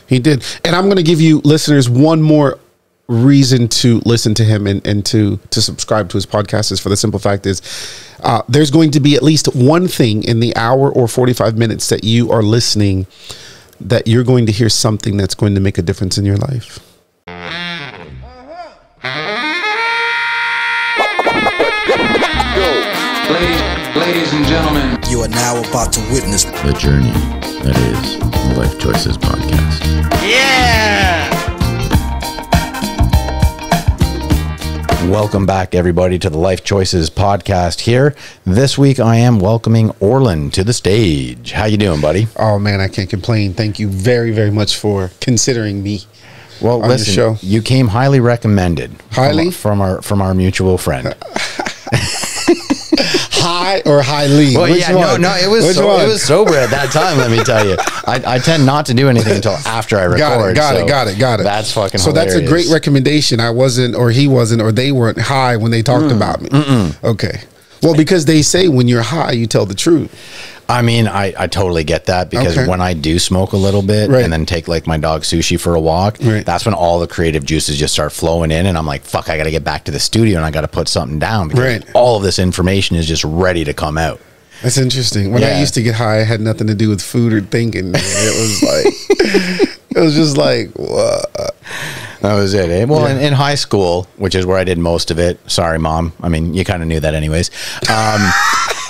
He did. And I'm going to give you listeners one more reason to listen to him and to subscribe to his podcast. Is for the simple fact is there's going to be at least one thing in the hour or 45 minutes that you are listening that you're going to hear something that's going to make a difference in your life. Ladies and gentlemen, you are now about to witness the journey that is the Lyfe Choyces podcast. Yeah! Welcome back, everybody, to the Lyfe Choyces podcast here. This week, I am welcoming Orland to the stage. How you doing, buddy? Oh, man, I can't complain. Thank you very, very much for considering me. Well, on listen, your show. You came highly recommended. Highly? From our mutual friend. High or highly? Well, Which one? no, it was it was sober at that time. Let me tell you, I tend not to do anything until after I record. Got it. That's fucking. So hilarious. that's a great recommendation. I wasn't, or he wasn't, or they weren't high when they talked about me. Okay. Well, because they say when you're high, you tell the truth. I mean, I totally get that because when I do smoke a little bit and then take like my dog Sushi for a walk, that's when all the creative juices just start flowing in, and I'm like, fuck, I got to get back to the studio and I got to put something down because all of this information is just ready to come out. That's interesting. When I used to get high, it had nothing to do with food or thinking. Man. It was like, it was just like, what? That was it. Eh? Well, in high school, which is where I did most of it. Sorry, Mom. I mean, you kind of knew that anyways.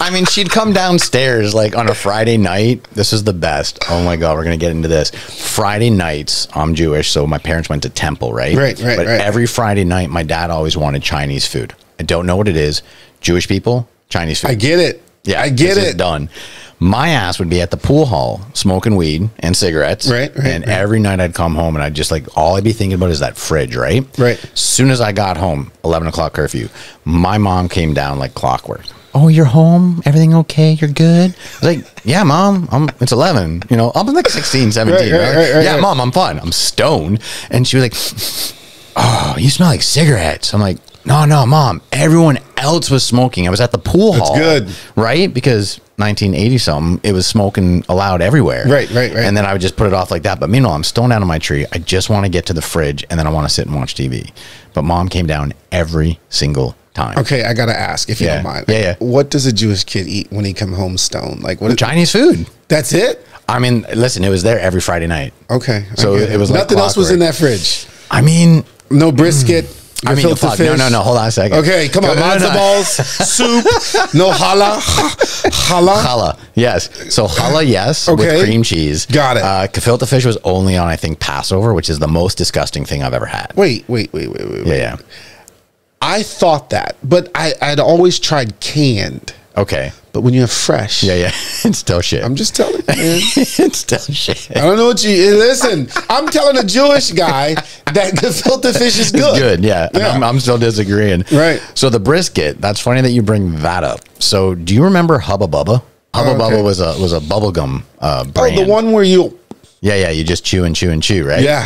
I mean, she'd come downstairs like on a Friday night. This is the best. Oh my God, we're going to get into this. Friday nights, I'm Jewish, so my parents went to temple, right? But every Friday night, my dad always wanted Chinese food. I don't know what it is. Jewish people, Chinese food. I get it. Yeah, I get it. Done. My ass would be at the pool hall smoking weed and cigarettes. And every night I'd come home and I'd just like, all I'd be thinking about is that fridge, right? As soon as I got home, 11 o'clock curfew, my mom came down like clockwork. Oh, you're home? Everything okay? You're good? I was like, yeah, Mom, it's 11. You know, I'm like 16, 17. Yeah, Mom, I'm fine. I'm stoned. And she was like, oh, you smell like cigarettes. I'm like, no, Mom. Everyone else was smoking. I was at the pool hall. That's good. Right? Because 1980 something, it was smoking allowed everywhere. Right. And then I would just put it off like that. But meanwhile, I'm stoned out of my tree. I just want to get to the fridge and then I want to sit and watch TV. But Mom came down every single time. Okay, I gotta ask if you don't mind. Yeah. What does a Jewish kid eat when he come home stoned? Like what? Chinese food. That's it. I mean, listen, it was there every Friday night. Okay, so it was like nothing else was in that fridge. I mean, no brisket. I mean, fuck, no. Hold on a second. Okay, come on, matzo balls, soup, no challah. Yes. So challah, yes, with cream cheese. Got it. Gefilte fish was only on, I think, Passover, which is the most disgusting thing I've ever had. Wait. Yeah. I thought that, but I'd always tried canned. Okay. But when you have fresh. Yeah. It's still shit. I'm just telling you, man. It's still shit. I don't know what you... Listen, I'm telling a Jewish guy that gefilte fish is good. It's good, yeah. I'm still disagreeing. Right. So the brisket, that's funny that you bring that up. So do you remember Hubba Bubba? Hubba Bubba was a bubblegum brand. Oh, the one where you... Yeah, you just chew and chew and chew, right? Yeah.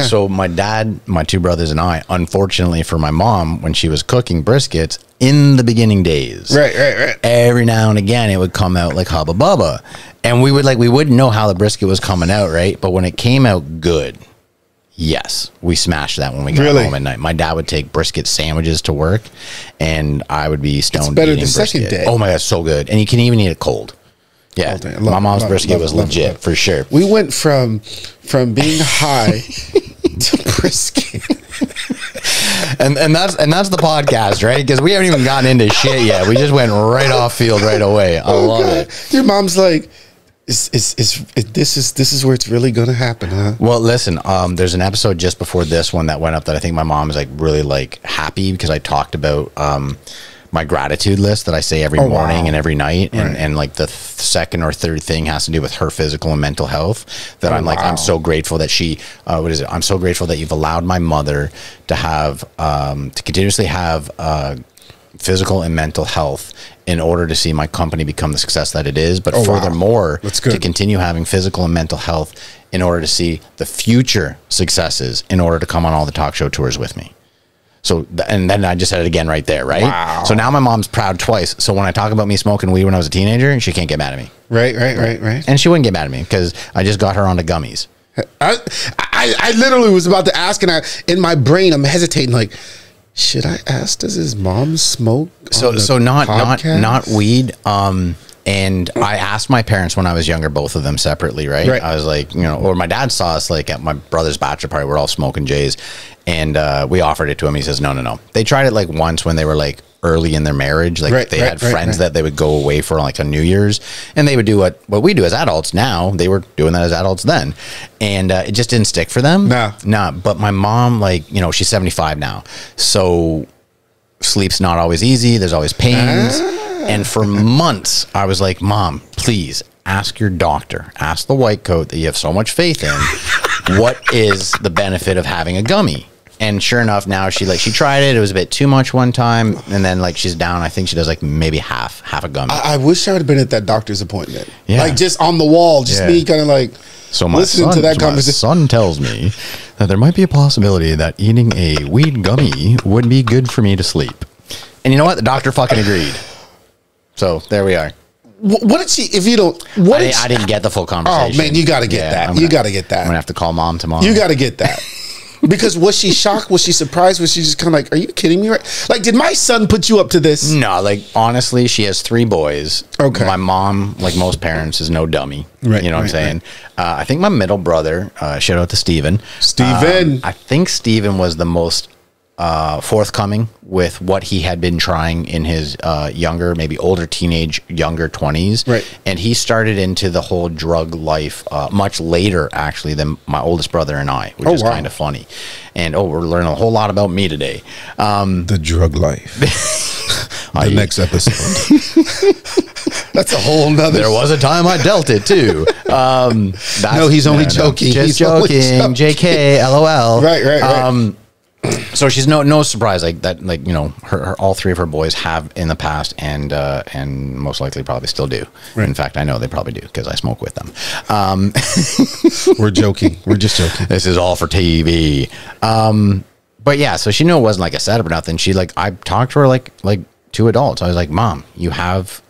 So my dad, my two brothers, and I, unfortunately for my mom, when she was cooking briskets in the beginning days, right, every now and again it would come out like Hubba Bubba, and we wouldn't know how the brisket was coming out, right? But when it came out good, yes, we smashed that when we got home at night. My dad would take brisket sandwiches to work, and I would be stoned. It's better eating the brisket. second day. Oh my God, so good, and you can even eat it cold. Yeah, my mom's brisket was legit for sure. We went from being high to brisket, and that's the podcast, right? Because we haven't even gotten into shit yet. We just went right off field right away. I love it. Your mom's like, this is where it's really gonna happen, huh? Well, listen, there's an episode just before this one that went up that I think my mom is like really like happy because I talked about my gratitude list that I say every morning and every night. And like the second or third thing has to do with her physical and mental health that I'm so grateful that she, I'm so grateful that you've allowed my mother to have, to continuously have, physical and mental health in order to see my company become the success that it is. But furthermore, to continue having physical and mental health in order to see the future successes in order to come on all the talk show tours with me. So, and then I just said it again right there, right? Wow. So now my mom's proud twice. So when I talk about me smoking weed when I was a teenager, she can't get mad at me. Right. And she wouldn't get mad at me because I just got her onto gummies. I literally was about to ask, and in my brain, I'm hesitating. Like, should I ask? Does his mom smoke? So not weed. And I asked my parents when I was younger, both of them separately, right? I was like, or my dad saw us like at my brother's bachelor party. We're all smoking J's, and we offered it to him. He says, no. They tried it like once when they were like early in their marriage. Like they had friends that they would go away for like a New Year's, and they would do what we do as adults now. They were doing that as adults then, and it just didn't stick for them. Nah. But my mom, like, she's 75 now, so sleep's not always easy. There's always pains. And for months, I was like, Mom, please ask your doctor, ask the white coat that you have so much faith in, what is the benefit of having a gummy? And sure enough, now she tried it. It was a bit too much one time. And then like she's down. I think she does like maybe half a gummy. I wish I would have been at that doctor's appointment. Yeah. Like just on the wall, just me kind of like listening to that conversation. My son tells me that there might be a possibility that eating a weed gummy would be good for me to sleep. And you know what? The doctor fucking agreed. So there we are. What did she? If you don't, I didn't get the full conversation. Oh man, you got to get that. You got to get that. I'm gonna have to call Mom tomorrow. You got to get that. Because was she shocked? Was she surprised? Was she just kind of like, "Are you kidding me?" Right? Like, did my son put you up to this? No, like honestly, she has 3 boys. Okay. My mom, like most parents, is no dummy. Right. You know what I'm saying? Right. I think my middle brother. Shout out to Steven. I think Steven was the most forthcoming with what he had been trying in his younger, maybe older teenage, younger 20s. Right. And he started into the whole drug life much later, actually, than my oldest brother and I, which is kind of funny. And, we're learning a whole lot about me today. The drug life. The next episode. That's a whole nother. There was a time I dealt it, too. No, he's only joking. Just joking. JK, LOL. Right. So she's no surprise like that. Like her all 3 of her boys have in the past, and most likely probably still do. Right. In fact, I know they probably do because I smoke with them. We're joking. We're just joking. This is all for TV. But yeah, so she knew it wasn't like a setup or nothing. She I talked to her like 2 adults. I was like, Mom, you have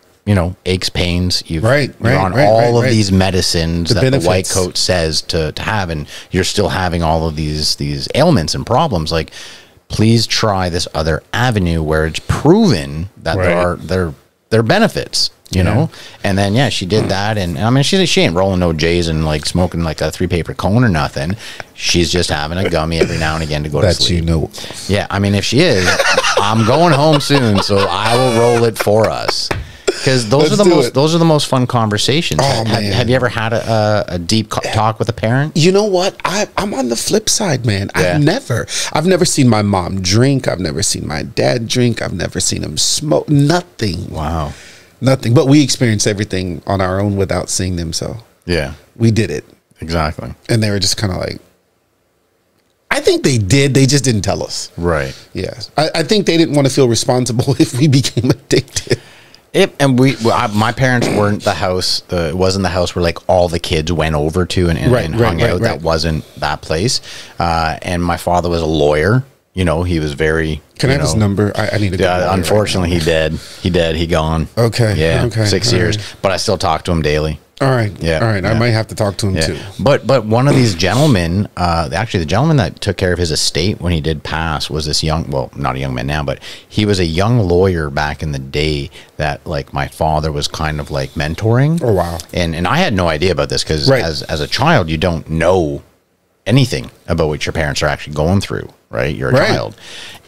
aches, pains. You're on all of these medicines that the white coat says to have, and you're still having all of these ailments and problems. Like, please try this other avenue where it's proven that there are benefits. You know, and then she did that, and I mean, she ain't rolling no J's and like smoking like a 3-paper cone or nothing. She's just having a gummy every now and again to go to sleep. Yeah, I mean, if she is, I'm going home soon, so I will roll it for us. Because those are the most fun conversations. Oh, have you ever had a deep talk with a parent? You know what? I'm on the flip side, man. Yeah. I've never seen my mom drink. I've never seen my dad drink. I've never seen him smoke. Nothing. Wow. Nothing. But we experienced everything on our own without seeing them. So yeah, we did it. Exactly. And they were just kind of like, I think they did. They just didn't tell us. Right. Yeah. I think they didn't want to feel responsible if we became addicted. My parents weren't the house. It wasn't the house where like all the kids went over to and hung out. That wasn't that place. And my father was a lawyer. He was very. Can I have his number? I need to. Yeah, unfortunately, he did. He gone. Okay. Yeah. Okay. 6 years, but I still talk to him daily. All right. Yeah. All right. I might have to talk to him too. But one of these gentlemen, actually the gentleman that took care of his estate when he did pass was this not a young man now, but he was a young lawyer back in the day that like my father was kind of like mentoring. Oh, wow. And I had no idea about this because as a child, you don't know anything about what your parents are actually going through. Right. You're a child.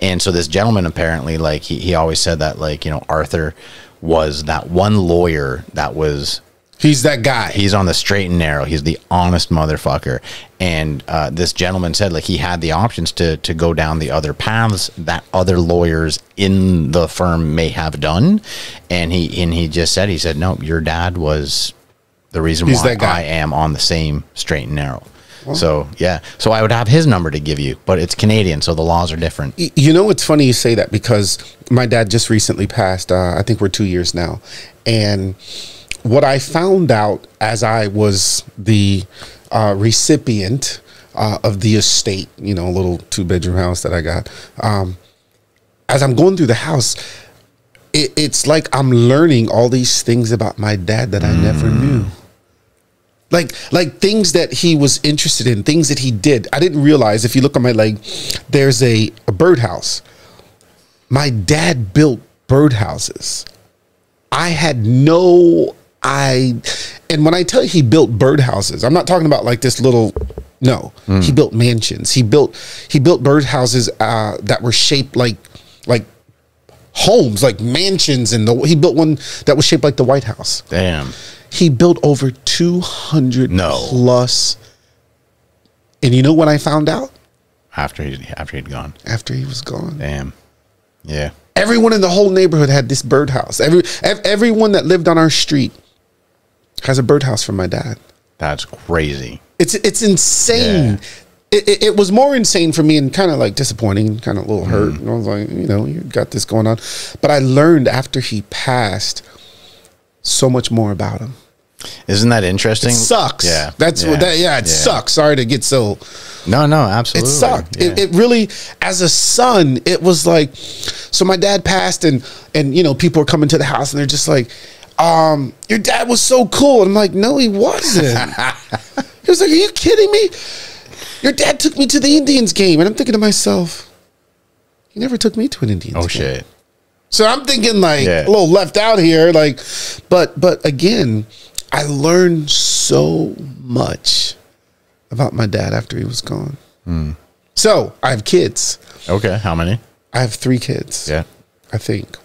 And so this gentleman, apparently, like he always said that like, Arthur was that one lawyer that was. He's that guy. He's on the straight and narrow. He's the honest motherfucker. And this gentleman said like he had the options to go down the other paths that other lawyers in the firm may have done. And he just said, no, your dad was the reason why I am on the same straight and narrow. Well, so, yeah. So I would have his number to give you, but it's Canadian, so the laws are different. It's funny you say that because my dad just recently passed. I think we're 2 years now. And what I found out as I was the recipient of the estate, a little 2-bedroom house that I got, as I'm going through the house, it's like I'm learning all these things about my dad that I never knew. Like things that he was interested in, things that he did. I didn't realize, if you look on my leg, there's a birdhouse. My dad built birdhouses. I had no and when I tell you he built birdhouses, I'm not talking about like this little, no. He built mansions. He built birdhouses that were shaped like homes, like mansions, and he built one that was shaped like the White House. Damn. He built over 200 plus. And you know what I found out? After he'd gone. After he was gone. Damn. Yeah. Everyone in the whole neighborhood had this birdhouse. Everyone that lived on our street has a birdhouse from my dad. That's crazy. It's insane. Yeah. It was more insane for me and kind of like disappointing, kind of a little hurt. And I was like, you got this going on. But I learned after he passed so much more about him. Isn't that interesting? It sucks. Yeah. It sucks. Sorry to get so. No, absolutely. It sucked. Yeah. It really, as a son, it was like, so my dad passed and people were coming to the house and they're just like, your dad was so cool. And I'm like, no, he wasn't. He was like, are you kidding me? Your dad took me to the Indians game. And I'm thinking to myself, he never took me to an Indians game. Oh, shit. So I'm thinking like a little left out here. Like, but again, I learned so much about my dad after he was gone. So I have kids. Okay. How many? I have 3 kids. Yeah. I think.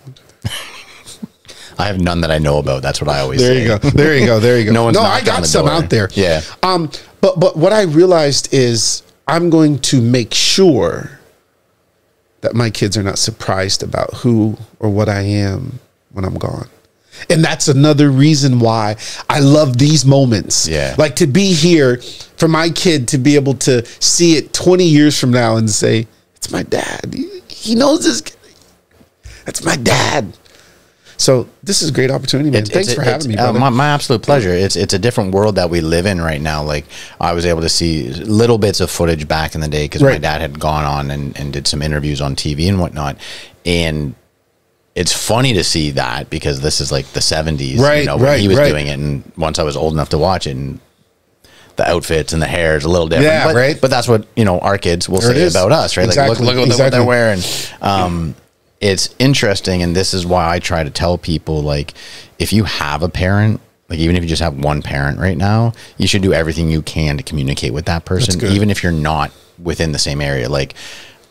I have none that I know about. That's what I always There say. you go. There you go. There you go. No one's I knocked on got the some door. out there. Yeah. But what I realized is I'm going to make sure that my kids are not surprised about who or what I am when I'm gone. And that's another reason why I love these moments. Yeah. Like to be here for my kid to be able to see it 20 years from now and say, it's my dad. He knows this. That's my dad. So this is a great opportunity, man. Thanks for having me, brother. My absolute pleasure. It's a different world that we live in right now. Like I was able to see little bits of footage back in the day because my dad had gone on and did some interviews on TV and whatnot. And it's funny to see that because this is like the 70s, when he was doing it. And once I was old enough to watch it, and the outfits and the hair is a little different. Yeah, but that's what, our kids will say about us, right? Exactly. Like, look at what they're wearing. It's interesting, and this is why I try to tell people, like, if you have a parent, like even if you just have one parent right now, you should do everything you can to communicate with that person, even if you're not within the same area. Like,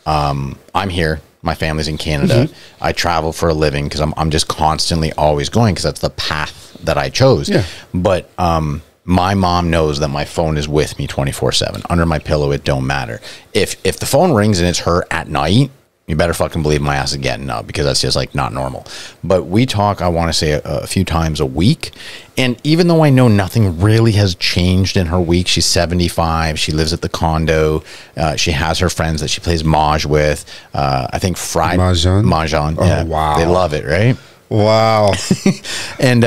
I'm here. My family's in Canada. I travel for a living because I'm just constantly always going because that's the path that I chose. Yeah. But my mom knows that my phone is with me 24/7. Under my pillow, it don't matter. If the phone rings and it's her at night, you better fucking believe my ass is getting up because that's just like not normal. But we talk, I want to say a few times a week. And even though I know nothing really has changed in her week, she's 75. She lives at the condo. She has her friends that she plays Mahjong with. I think Mahjong. Oh, yeah. wow. They love it, right? Wow. And,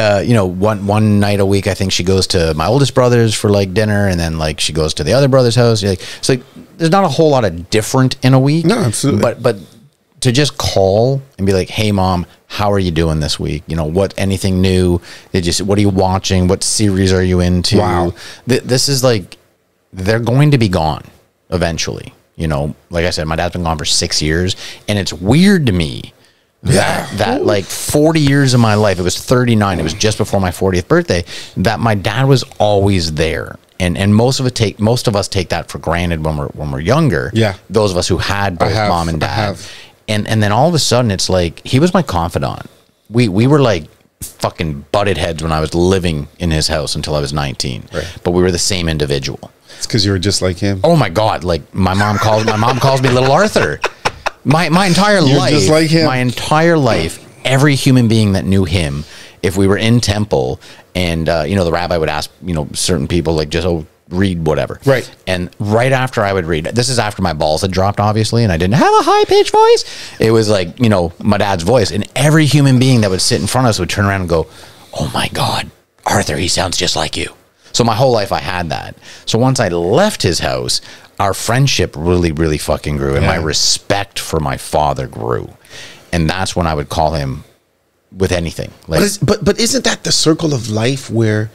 one night a week, I think she goes to my oldest brother's for like dinner. And then like she goes to the other brother's house. It's like, there's not a whole lot of different in a week. No, absolutely. But to just call and be like, hey mom, how are you doing this week? Anything new? What are you watching? What series are you into? Wow. This is like, they're going to be gone eventually. Like I said, my dad's been gone for 6 years, and it's weird to me that like 40 years of my life, it was 39, it was just before my 40th birthday, that my dad was always there. And most of us take that for granted when we're younger. Yeah. Those of us who had both mom and dad. And then all of a sudden it's like he was my confidant. We were like fucking butted heads when I was living in his house until I was 19. Right. But we were the same individual. It's because you were just like him. Oh my God. Like my mom calls me Little Arthur. My entire life. Just like him. My entire life, every human being that knew him, if we were in temple and the rabbi would ask, certain people like just read whatever. Right. And right after I would read, this is after my balls had dropped, obviously, and I didn't have a high pitched voice. It was like, my dad's voice, and every human being that would sit in front of us would turn around and go, oh my God, Arthur, he sounds just like you. So my whole life I had that. So once I left his house, our friendship really, really fucking grew, and my respect for my father grew. And that's when I would call him with anything. Like, but isn't that the circle of life where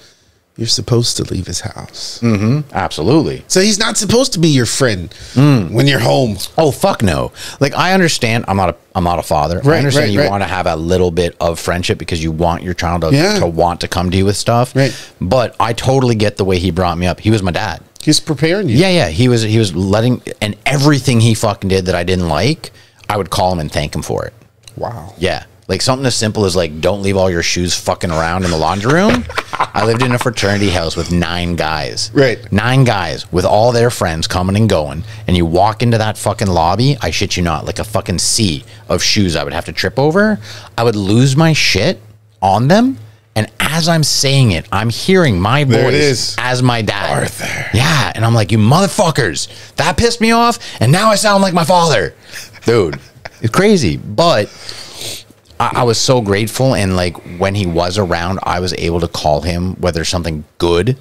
you're supposed to leave his house. Absolutely. So he's not supposed to be your friend when you're home. Oh, fuck no. Like, I understand. I'm not a father. I understand you want to have a little bit of friendship because you want your child to want to come to you with stuff. Right. But I totally get the way he brought me up. He was my dad. He's preparing you. Yeah. He was letting, and everything he fucking did that I didn't like, I would call him and thank him for it. Wow. Yeah. Like something as simple as like, don't leave all your shoes fucking around in the laundry room. I lived in a fraternity house with 9 guys. Right. 9 guys with all their friends coming and going. And you walk into that fucking lobby, I shit you not, like a fucking sea of shoes I would have to trip over. I would lose my shit on them. And as I'm saying it, I'm hearing my voice as my dad. Arthur. Yeah. And I'm like, you motherfuckers, that pissed me off. And now I sound like my father. Dude, it's crazy. But I was so grateful, and like when he was around, I was able to call him whether something good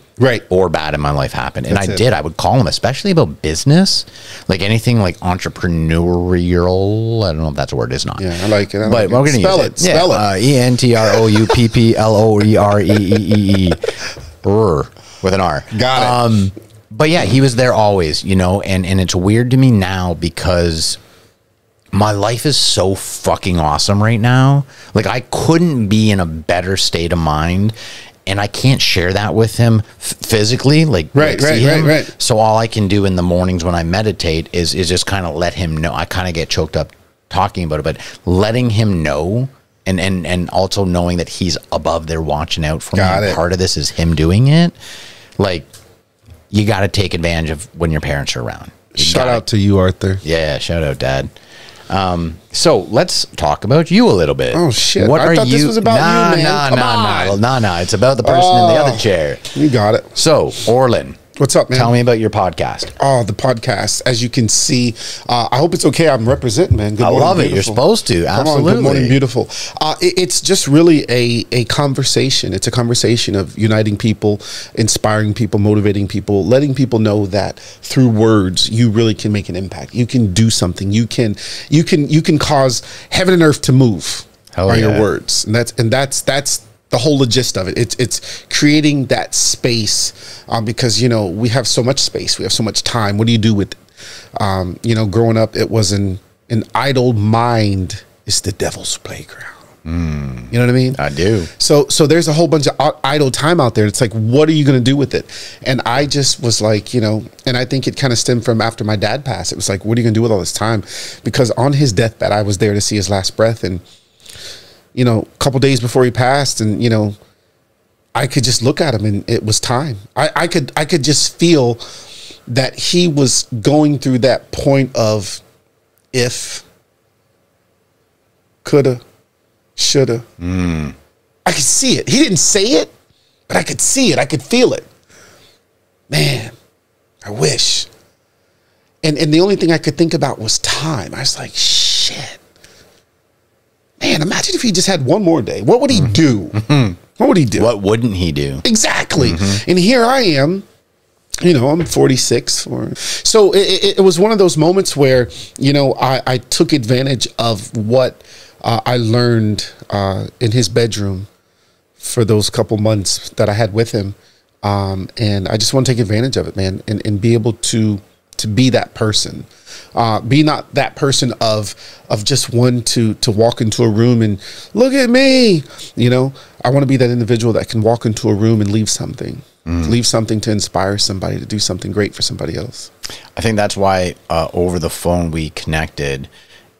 or bad in my life happened. And I would call him, especially about business, like anything like entrepreneurial. I don't know if that's a word. It's not. Yeah, I like it. But we're going to use it. Spell it. ENTROUPPLOREREE with an R. Got it. But yeah, he was there always, you know, and it's weird to me now because my life is so fucking awesome right now. Like, I couldn't be in a better state of mind, and I can't share that with him physically. Like, right. So all I can do in the mornings when I meditate is just kind of let him know. I kind of get choked up talking about it, but letting him know, and also knowing that he's above there watching out for me. Part of this is him doing it. Like, you got to take advantage of when your parents are around. Shout out to you, Arthur. Yeah, shout out, Dad. So let's talk about you a little bit. Oh shit! What I are thought you? This was about you, man. Nah. It's about the person in the other chair. You got it. So, Orlin, what's up, man? Tell me about your podcast. Oh, the podcast. As you can see, I hope it's okay. I'm representing, man. Good morning, I love it. beautiful. You're supposed to. Absolutely. Good morning, beautiful. It's just really a conversation. It's a conversation of uniting people, inspiring people, motivating people, letting people know that through words you really can make an impact. You can do something. You can cause heaven and earth to move by your words, and that's the whole gist of it. It's creating that space, because, you know, we have so much space, we have so much time. What do you do with it? You know, growing up, it was an idle mind is the devil's playground. You know what I mean? I do. So there's a whole bunch of idle time out there. It's like, what are you going to do with it? And I just was like, you know, and I think it kind of stemmed from after my dad passed. It was like, what are you going to do with all this time? Because on his deathbed, I was there to see his last breath, and you know, a couple days before he passed, and, you know, I could just look at him and it was time. I could just feel that he was going through that point of if, coulda, shoulda. I could see it. He didn't say it, but I could see it. I could feel it. Man, I wish. And the only thing I could think about was time. I was like, shit. Man, imagine if he just had one more day. What would he do? What would he do? What wouldn't he do? Exactly. And here I am, you know, I'm 46. So it was one of those moments where, you know, I took advantage of what I learned in his bedroom for those couple months that I had with him. And I just want to take advantage of it, man, and be able to be that person. Be not that person of just one to walk into a room and look at me. You know, I want to be that individual that can walk into a room and leave something to inspire somebody to do something great for somebody else. I think that's why over the phone we connected,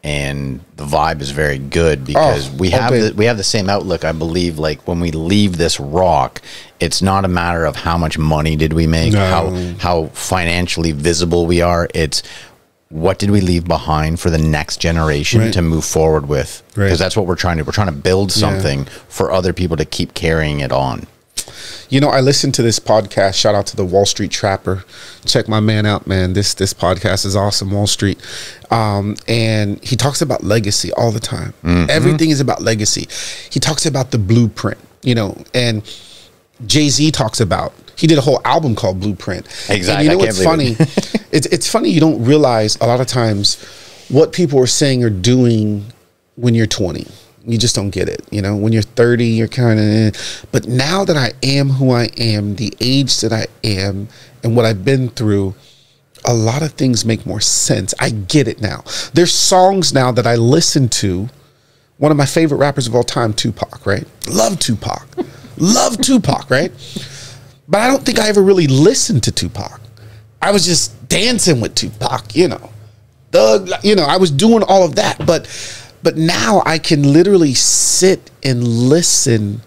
and the vibe is very good because we have the same outlook. I believe, like, when we leave this rock, it's not a matter of how much money did we make, how financially visible we are. It's what did we leave behind for the next generation to move forward with? Because that's what we're trying to. We're trying to build something for other people to keep carrying it on. You know, I listened to this podcast. Shout out to the Wall Street Trapper. Check my man out, man. This podcast is awesome, Wall Street. And he talks about legacy all the time. Everything is about legacy. He talks about the blueprint, you know, and Jay-Z talks about, he did a whole album called Blueprint. Exactly. And you know what's funny? It's funny, you don't realize a lot of times what people are saying or doing when you're 20. You just don't get it. You know, when you're 30, you're kind of, but now that I am who I am, the age that I am, and what I've been through, a lot of things make more sense. I get it now. There's songs now that I listen to. One of my favorite rappers of all time, Tupac, right? Love Tupac. Love Tupac, right? But I don't think I ever really listened to Tupac. I was just dancing with Tupac, you know. I was doing all of that. But now I can literally sit and listen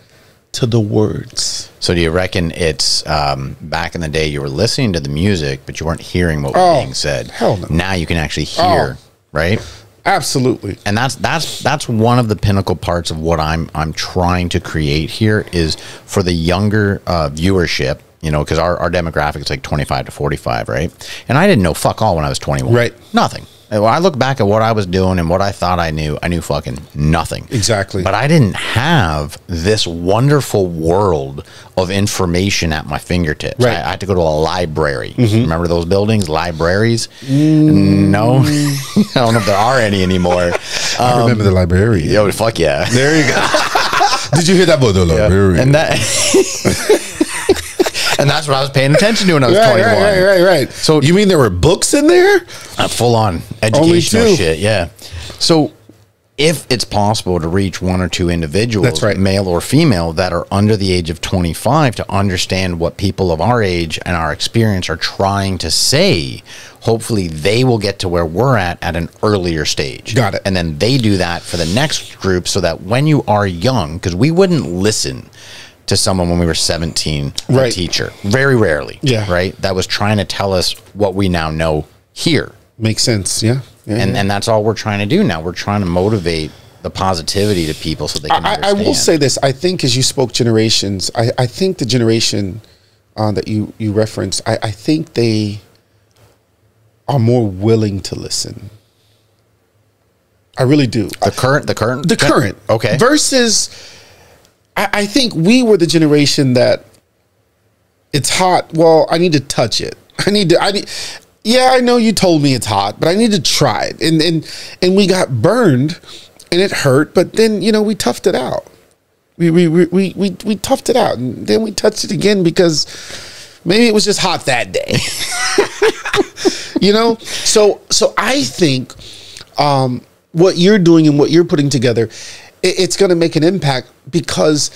to the words. So do you reckon it's back in the day you were listening to the music, but you weren't hearing what was being said? Hell no. Now you can actually hear, right? Absolutely. And that's one of the pinnacle parts of what I'm trying to create here is for the younger viewership, you know, because our demographic is like 25 to 45, right? And I didn't know fuck all when I was 21. Right. Nothing. When I look back at what I was doing and what I thought I knew fucking nothing. Exactly. But I didn't have this wonderful world of information at my fingertips. Right. I had to go to a library. Remember those buildings, libraries? No, I don't know if there are any anymore. I remember the librarian. Yo, fuck yeah. There you go. Did you hear that about the librarian? And that... And that's what I was paying attention to when I was 21. Right. So you mean there were books in there? Full on educational shit, yeah. So if it's possible to reach one or two individuals, that's right, male or female, that are under the age of 25 to understand what people of our age and our experience are trying to say, hopefully they will get to where we're at an earlier stage. Got it. And then they do that for the next group so that when you are young, because we wouldn't listen to someone when we were 17, right, a teacher, very rarely, yeah, right, that was trying to tell us what we now know here. Makes sense, yeah. And that's all we're trying to do now. We're trying to motivate the positivity to people so they can understand. I will say this. I think as you spoke generations, I think the generation that you referenced, I think they are more willing to listen. I really do. The current. Okay. Versus... I think we were the generation that it's hot. Well, I need to touch it. Yeah, I know you told me it's hot, but I need to try it. And we got burned and it hurt, but then, you know, we toughed it out. We toughed it out, and then we touched it again because maybe it was just hot that day. You know? So I think what you're doing and what you're putting together, it's going to make an impact because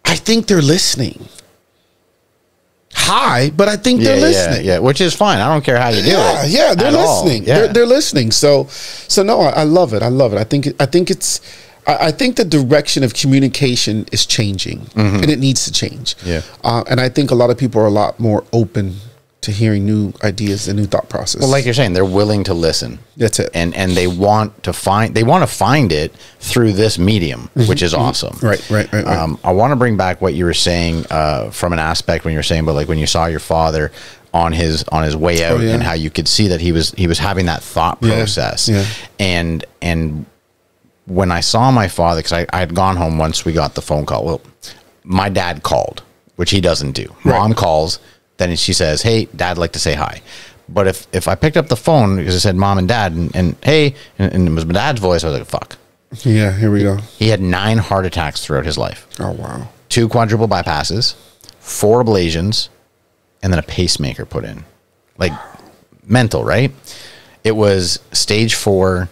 I think they're listening. Hi, but I think they're listening. Yeah, which is fine. I don't care how you do it. Yeah, they're listening. They're listening. So no, I love it. I love it. I think the direction of communication is changing, and it needs to change. Yeah. And I think a lot of people are a lot more open to hearing new ideas and new thought process. Well, like you're saying, they're willing to listen. That's it. And they want to find it through this medium, which is awesome. Right. I want to bring back what you were saying from an aspect when you were saying, but like when you saw your father on his way out, and how you could see that he was having that thought process. Yeah. And when I saw my father, because I had gone home once we got the phone call. Well, my dad called, which he doesn't do. Right. Mom calls. Then she says, "Hey, Dad, like to say hi." But if I picked up the phone because it said Mom and Dad and hey, and it was my dad's voice, I was like, "Fuck." Yeah, here we go. He had 9 heart attacks throughout his life. Oh wow. 2 quadruple bypasses, 4 ablations, and then a pacemaker put in. Like mental, right? It was stage 4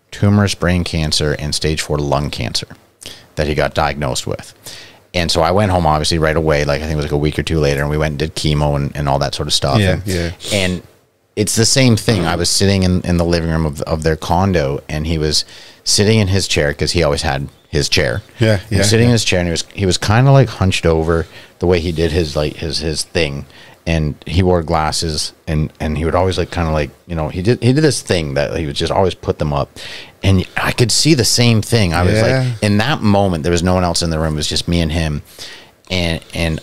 tumorous brain cancer and stage 4 lung cancer that he got diagnosed with. And so I went home, obviously, right away. Like, I think it was like a week or 2 later, and we went and did chemo and all that sort of stuff. And it's the same thing. I was sitting in the living room of their condo, and he was sitting in his chair because he always had his chair. He was sitting in his chair, and he was kind of like hunched over the way he did his thing. And he wore glasses, and he would always like kind of like, you know, he did this thing that he would just always put them up, and I could see the same thing. I was like, in that moment, there was no one else in the room. It was just me and him, and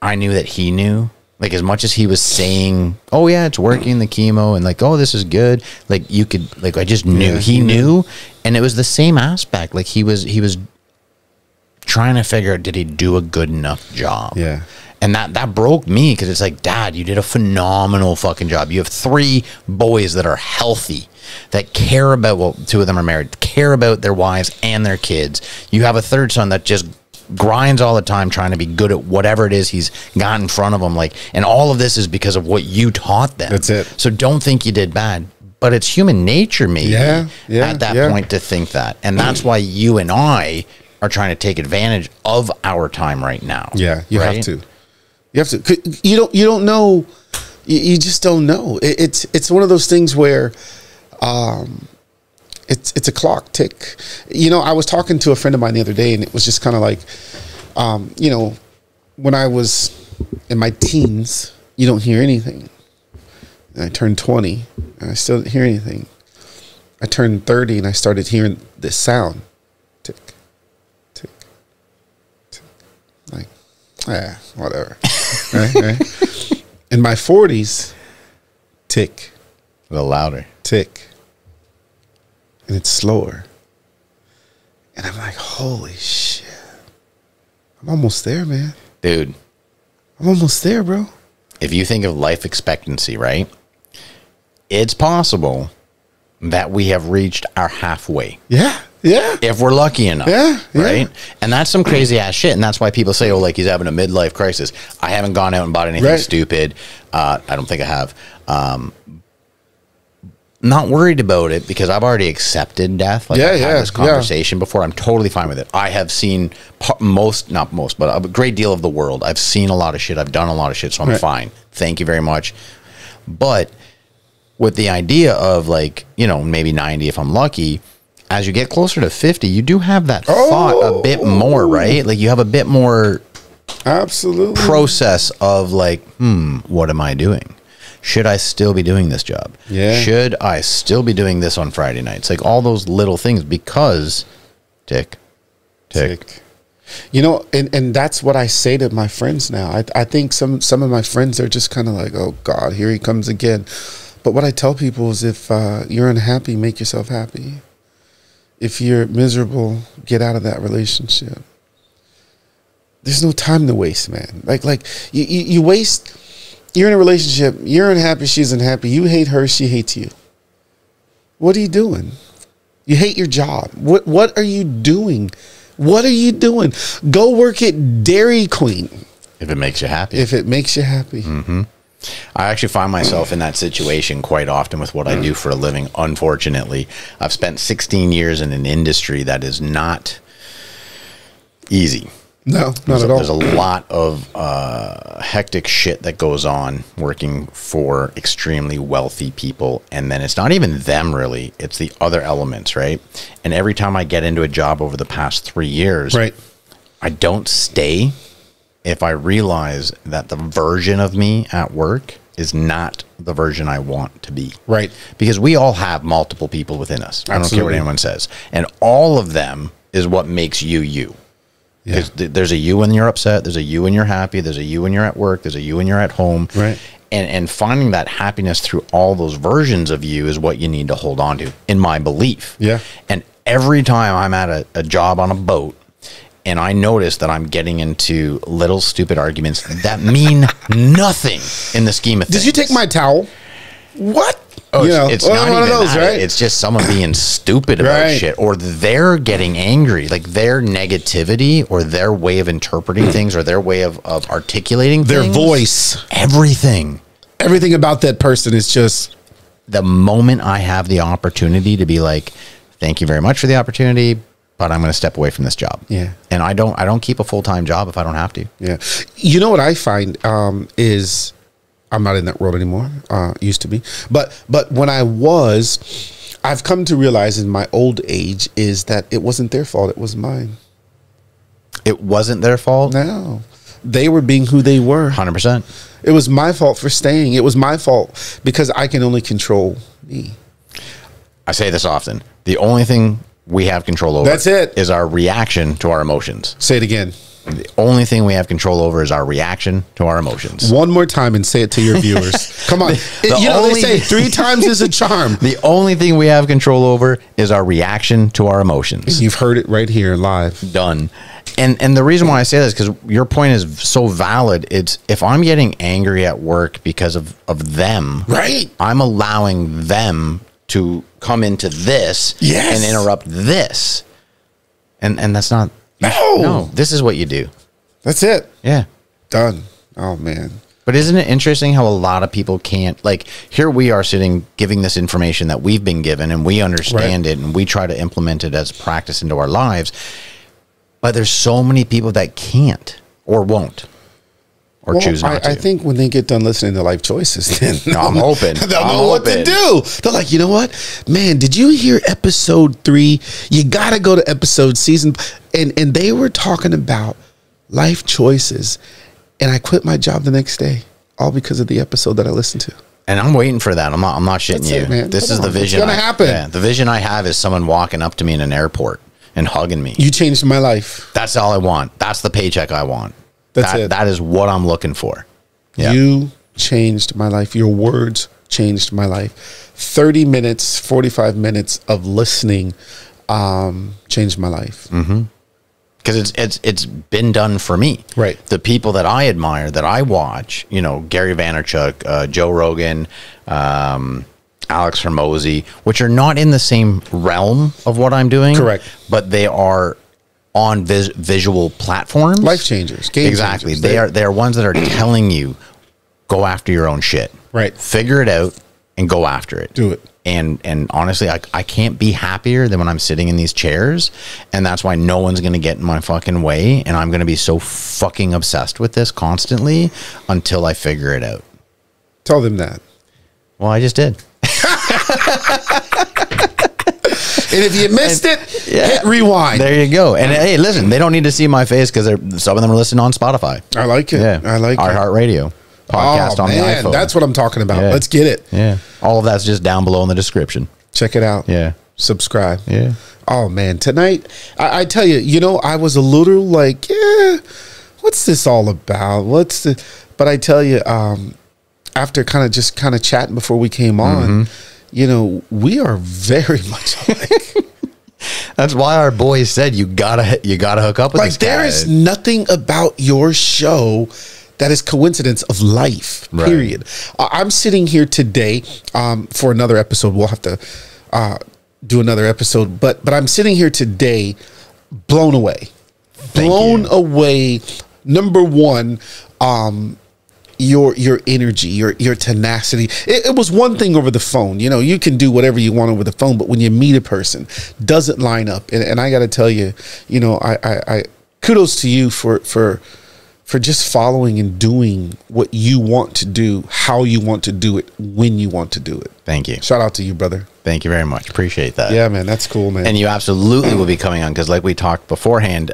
I knew that he knew. Like, as much as he was saying, "Oh yeah, it's working, the chemo," and like, "Oh, this is good," like you could, like, I just knew he knew, and it was the same aspect. Like he was trying to figure out, did he do a good enough job? Yeah. And that broke me, because it's like, Dad, you did a phenomenal fucking job. You have 3 boys that are healthy, that care about, well, 2 of them are married, care about their wives and their kids. You have a 3rd son that just grinds all the time trying to be good at whatever it is he's got in front of him. Like, and all of this is because of what you taught them. That's it. So don't think you did bad. But it's human nature, maybe, at that point to think that. And that's why you and I are trying to take advantage of our time right now. Yeah, you have to. You have to. You don't know. You just don't know. It's one of those things where, it's a clock tick. You know, I was talking to a friend of mine the other day, and it was just kind of like, you know, when I was in my teens, you don't hear anything. And I turned 20, and I still didn't hear anything. I turned 30, and I started hearing this sound, tick, tick, tick, like, whatever. right. In my 40s, tick, A little louder. tick, and it's slower. And I'm like, holy shit. I'm almost there, man. Dude, I'm almost there, bro. if you think of life expectancy, right? It's possible that we have reached our halfway. Yeah. Yeah. If we're lucky enough. Yeah, yeah. Right. And that's some crazy ass shit. And that's why people say, oh, like he's having a midlife crisis. I haven't gone out and bought anything stupid. I don't think I have. Not worried about it because I've already accepted death. Like I've had this conversation before. I'm totally fine with it. I have seen not most, but a great deal of the world. I've seen a lot of shit. I've done a lot of shit. So I'm fine. Thank you very much. But with the idea of like, you know, maybe 90 if I'm lucky, as you get closer to 50, you do have that thought a bit more, right? Like you have a bit more process of like, what am I doing? Should I still be doing this job? Yeah. Should I still be doing this on Friday nights? Like all those little things because tick. You know, and that's what I say to my friends now. I think some of my friends are just kind of like, oh God, here he comes again. But what I tell people is if you're unhappy, make yourself happy. If you're miserable, get out of that relationship. There's no time to waste, man. Like you waste. You're in a relationship. You're unhappy. She's unhappy. You hate her. She hates you. What are you doing? You hate your job. What are you doing? What are you doing? Go work at Dairy Queen. If it makes you happy. If it makes you happy. Mm-hmm. I actually find myself in that situation quite often with what I do for a living. Unfortunately, I've spent 16 years in an industry that is not easy. No, not at all. There's a lot of hectic shit that goes on working for extremely wealthy people. And then it's not even them, really. It's the other elements, right? And every time I get into a job over the past 3 years, I don't stay if I realize that the version of me at work is not the version I want to be. Right. Because we all have multiple people within us. I don't care what anyone says. And all of them is what makes you you. Because there's a you when you're upset, there's a you when you're happy, there's a you when you're at work, there's a you when you're at home. Right. And finding that happiness through all those versions of you is what you need to hold on to, in my belief. Yeah. And every time I'm at a job on a boat and I notice that I'm getting into little stupid arguments that mean nothing in the scheme of things. Did you take my towel? What? Oh, it's not one of those, right? It's just someone being stupid about shit, or they're getting angry, like their negativity or their way of interpreting things or their way of articulating their things. Voice. Everything about that person is just... The moment I have the opportunity to be like, thank you very much for the opportunity, but I'm going to step away from this job. Yeah. And I don't keep a full-time job if I don't have to. Yeah. You know what I find is... I'm not in that world anymore. Used to be, but when I was, I've come to realize in my old age is that it wasn't their fault. It was mine. It wasn't their fault? No, they were being who they were. 100%. It was my fault for staying. It was my fault because I can only control me. I say this often. The only thing we have control over is our reaction to our emotions. Say it again. The only thing we have control over is our reaction to our emotions. One more time and say it to your viewers. Come on. They say 3 times is a charm. The only thing we have control over is our reaction to our emotions. You've heard it right here live. Done. And the reason why I say this, because your point is so valid. It's if I'm getting angry at work because of them, right? I'm allowing them to come into this and interrupt this. And that's not... No, this is what you do. That's it. Yeah. Done. Oh, man. But isn't it interesting how a lot of people can't, like, here we are sitting giving this information that we've been given and we understand it and we try to implement it as practice into our lives. But there's so many people that can't or won't or choose not to. I think when they get done listening to Lyfe Choyces, then I'm hoping. They'll know what to do. They're like, you know what? Man, did you hear episode 3? You got to go to episode season. And they were talking about Lyfe Choyces. And I quit my job the next day, all because of the episode that I listened to. And I'm waiting for that. I'm not shitting That's you. it, man. This is the vision. It's going to happen. Yeah, the vision I have is someone walking up to me in an airport and hugging me. You changed my life. That's all I want. That's the paycheck I want. That's it. That is what I'm looking for. Yeah. You changed my life. Your words changed my life. 30 minutes, 45 minutes of listening changed my life. Mm-hmm. Because it's been done for me. Right. The people that I admire, that I watch, you know, Gary Vaynerchuk, Joe Rogan, Alex Hormozy, which are not in the same realm of what I'm doing. Correct. But they are on visual platforms. Life changers. Game exactly. changers. They are ones that are telling you, go after your own shit. Right. Figure it out and go after it. Do it. And honestly, I can't be happier than when I'm sitting in these chairs. And that's why no one's going to get in my fucking way. And I'm going to be so fucking obsessed with this constantly until I figure it out. Tell them that. Well, I just did. And if you missed it, hit rewind. There you go. And hey, listen, they don't need to see my face because some of them are listening on Spotify. I like it. Yeah. I like it. iHeart Radio. Podcast on the iPhone. That's what I'm talking about. Yeah. Let's get it. Yeah. All of that's just down below in the description. Check it out. Yeah. Subscribe. Yeah. Oh, man. Tonight, I tell you, you know, I was a little like, what's this all about? But I tell you, after kind of chatting before we came on, you know, we are very much alike. That's why our boys said you gotta hook up with this guy. There is nothing about your show that is coincidence of life, period. Right. I'm sitting here today for another episode. We'll have to do another episode, but I'm sitting here today blown away. Blown away. Number one, your energy, your tenacity. It was one thing over the phone. You know, you can do whatever you want over the phone, but when you meet a person, doesn't line up. And I got to tell you, you know, I kudos to you for just following and doing what you want to do, how you want to do it, when you want to do it. Thank you. Shout out to you, brother. Thank you very much. Appreciate that. Yeah, man, that's cool, man. And you absolutely will be coming on because like we talked beforehand,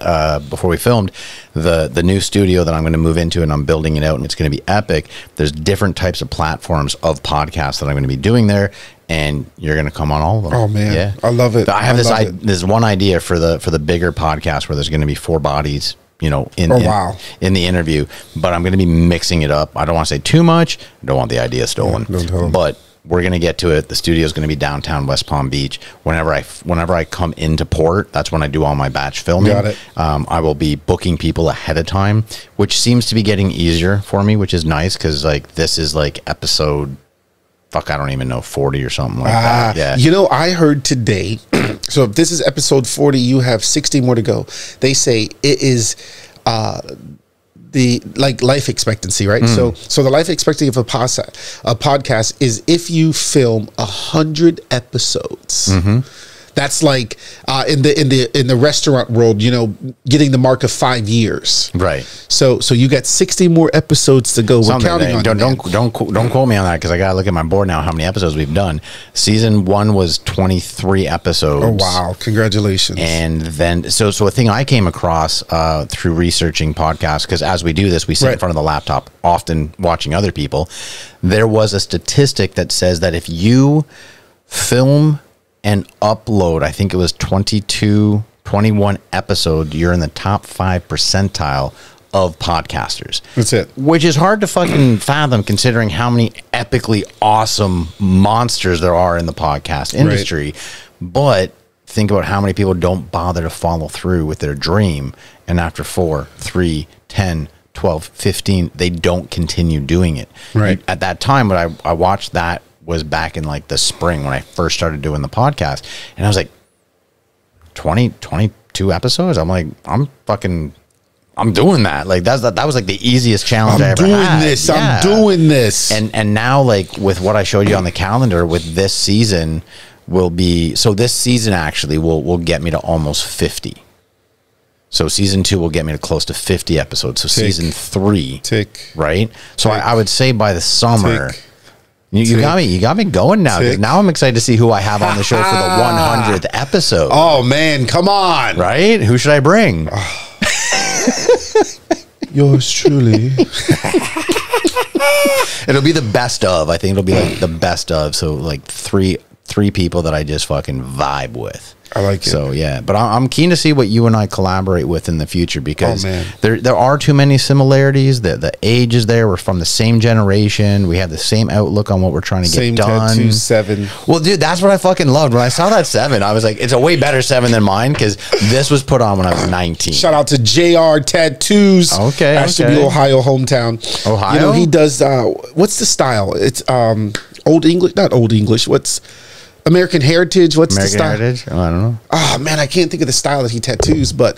before we filmed, the new studio that I'm going to move into and I'm building it out and it's going to be epic. There's different types of platforms of podcasts that I'm going to be doing there. And you're going to come on all of them. Oh, man. Yeah. I love it. I have this one idea for the bigger podcast where there's going to be 4 bodies, you know, in the interview, but I'm going to be mixing it up. I don't want to say too much. I don't want the idea stolen, but we're going to get to it. The studio is going to be downtown West Palm Beach. Whenever I come into port, that's when I do all my batch filming. Got it. I will be booking people ahead of time, which seems to be getting easier for me, which is nice. Cause like, this is like episode, I don't even know, 40 or something like that. Yeah. You know, I heard today, so if this is episode 40, you have 60 more to go. They say it is the life expectancy, right? So the life expectancy of a podcast is if you film 100 episodes. That's like in the restaurant world, you know, getting the mark of 5 years. Right. So you got 60 more episodes to go. We're counting on don't quote me on that because I gotta look at my board now. How many episodes we've done? Season 1 was 23 episodes. Oh wow! Congratulations. And then so a thing I came across through researching podcasts, because as we do this, we sit in front of the laptop, often watching other people. There was a statistic that says that if you film and upload, I think it was 22 21 episodes, you're in the top 5 percentile of podcasters. That's it. Which is hard to fucking fathom considering how many epically awesome monsters there are in the podcast industry. Right. But think about how many people don't bother to follow through with their dream. And after 4, 3, 10, 12, 15, they don't continue doing it. Right. At that time, when I watched that was back in like the spring when I first started doing the podcast. And I was like, 22 episodes? I'm like, I'm doing that. Like that was like the easiest challenge I ever had. I'm doing this. And now, like with what I showed you on the calendar, with this season will be, so this season actually will get me to almost 50. So season 2 will get me to close to 50 episodes. So season 3, right? So I would say by the summer, you got me going now. Now I'm excited to see who I have on the show for the 100th episode. Oh man, come on! Right? Who should I bring? Yours truly. It'll be the best of. I think it'll be like the best of. So like three people that I just fucking vibe with. I like it. So yeah, but I'm keen to see what you and I collaborate with in the future, because there are too many similarities. The age is there. We're from the same generation. We have the same outlook on what we're trying to get done. Same tattoo 7. Well, dude, that's what I fucking loved. When I saw that 7, I was like, it's a way better 7 than mine, because this was put on when I was 19. Shout out to JR Tattoos. Okay, Ashtabula, Ohio, hometown. Ohio. You know, he does. What's the style? It's Old English, not Old English. What's American Heritage? What's American the style? Heritage? Oh, I don't know. Oh man, I can't think of the style that he tattoos, but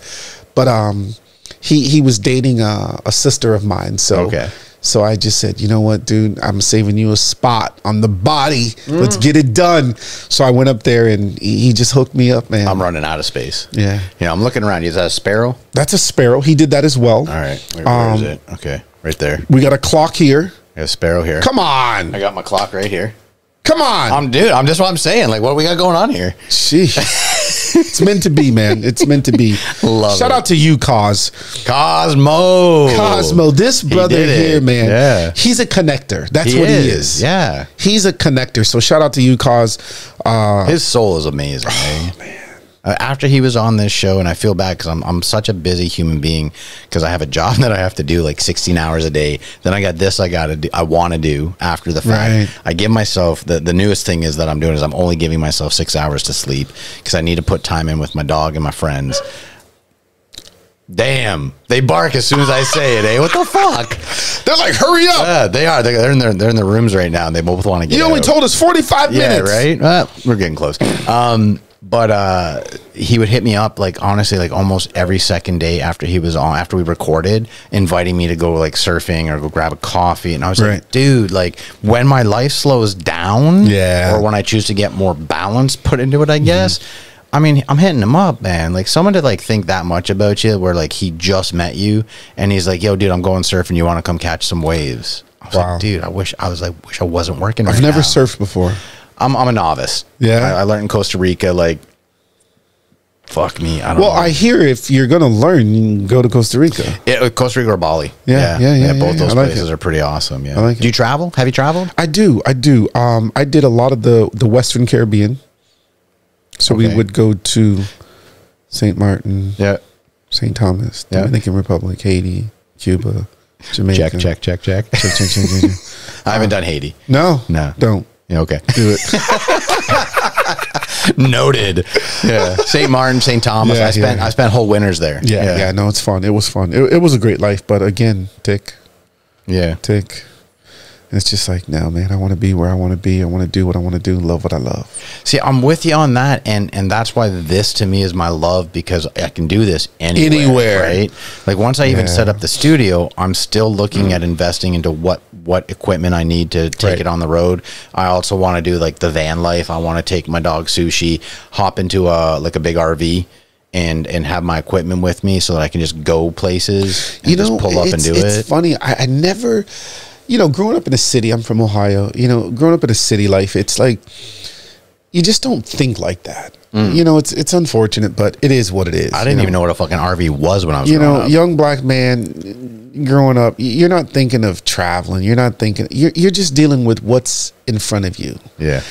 he was dating a sister of mine. So so I just said, you know what, dude, I'm saving you a spot on the body. Let's get it done. So I went up there and he just hooked me up, man. I'm running out of space. Yeah. Yeah, I'm looking around. Is that a sparrow? That's a sparrow. He did that as well. All right. Where is it? Okay, right there. We got a clock here. I got a sparrow here. Come on. I got my clock right here. Come on. I'm just what I'm saying. Like, what we got going on here? Sheesh. It's meant to be, man. It's meant to be. Shout out to you, Cosmo. This brother here, man. Yeah. He's a connector. That's what he is. Yeah. He's a connector. So shout out to you, Cos. His soul is amazing. Oh, man. After he was on this show, and I feel bad because I'm such a busy human being, because I have a job that I have to do like 16 hours a day. Then I got this I want to do after the fact. Right. I give myself, the newest thing is that I'm doing is I'm only giving myself 6 hours to sleep, because I need to put time in with my dog and my friends. Damn, they bark as soon as I say it, eh? What the fuck? They're like, hurry up. Yeah, they are. They're in their rooms right now, and they both want to get out. You only told us 45 minutes. Yeah, right? We're getting close. But he would hit me up, like, honestly, like almost every second day after he was on, after we recorded, inviting me to go like surfing or go grab a coffee. And I was like, dude, like when my life slows down, or when I choose to get more balance put into it, I guess. I mean, I'm hitting him up, man. Like, someone to like think that much about you, where like he just met you and he's like, yo, dude, I'm going surfing. You want to come catch some waves? I was like, dude, I wish I wasn't working. I've never surfed before. I'm a novice. Yeah. I learned in Costa Rica, like, fuck me. I don't know. I hear if you're going to learn, you can go to Costa Rica. Yeah, Costa Rica or Bali. Yeah. Both those places are pretty awesome. Yeah. Do you travel? Have you traveled? I do. I did a lot of the Western Caribbean. So we would go to St. Martin, St. Thomas, Dominican Republic, Haiti, Cuba, Jamaica. Check. I haven't done Haiti. No. Don't. Yeah, okay. Do it. Noted. Yeah. St. Martin, St. Thomas. I spent whole winters there. Yeah. No, it's fun. It was fun. It was a great life, but again, Tick. And it's just like, no, man, I want to be where I want to be. I want to do what I want to do, love what I love. See, I'm with you on that, and that's why this to me is my love, because I can do this anywhere. Right? Like, once I even set up the studio, I'm still looking at investing into what equipment I need to take it on the road. I also want to do like the van life. I want to take my dog Sushi, hop into a big RV, and have my equipment with me so that I can just go places and just pull up and do it. It's funny. I never... growing up in a city, I'm from Ohio, growing up in a city life, it's like, you just don't think like that. It's unfortunate, but it is what it is. I didn't even know what a fucking RV was when I was growing up. Young black man growing up, you're not thinking of traveling. You're not thinking, you're just dealing with what's in front of you. Yeah.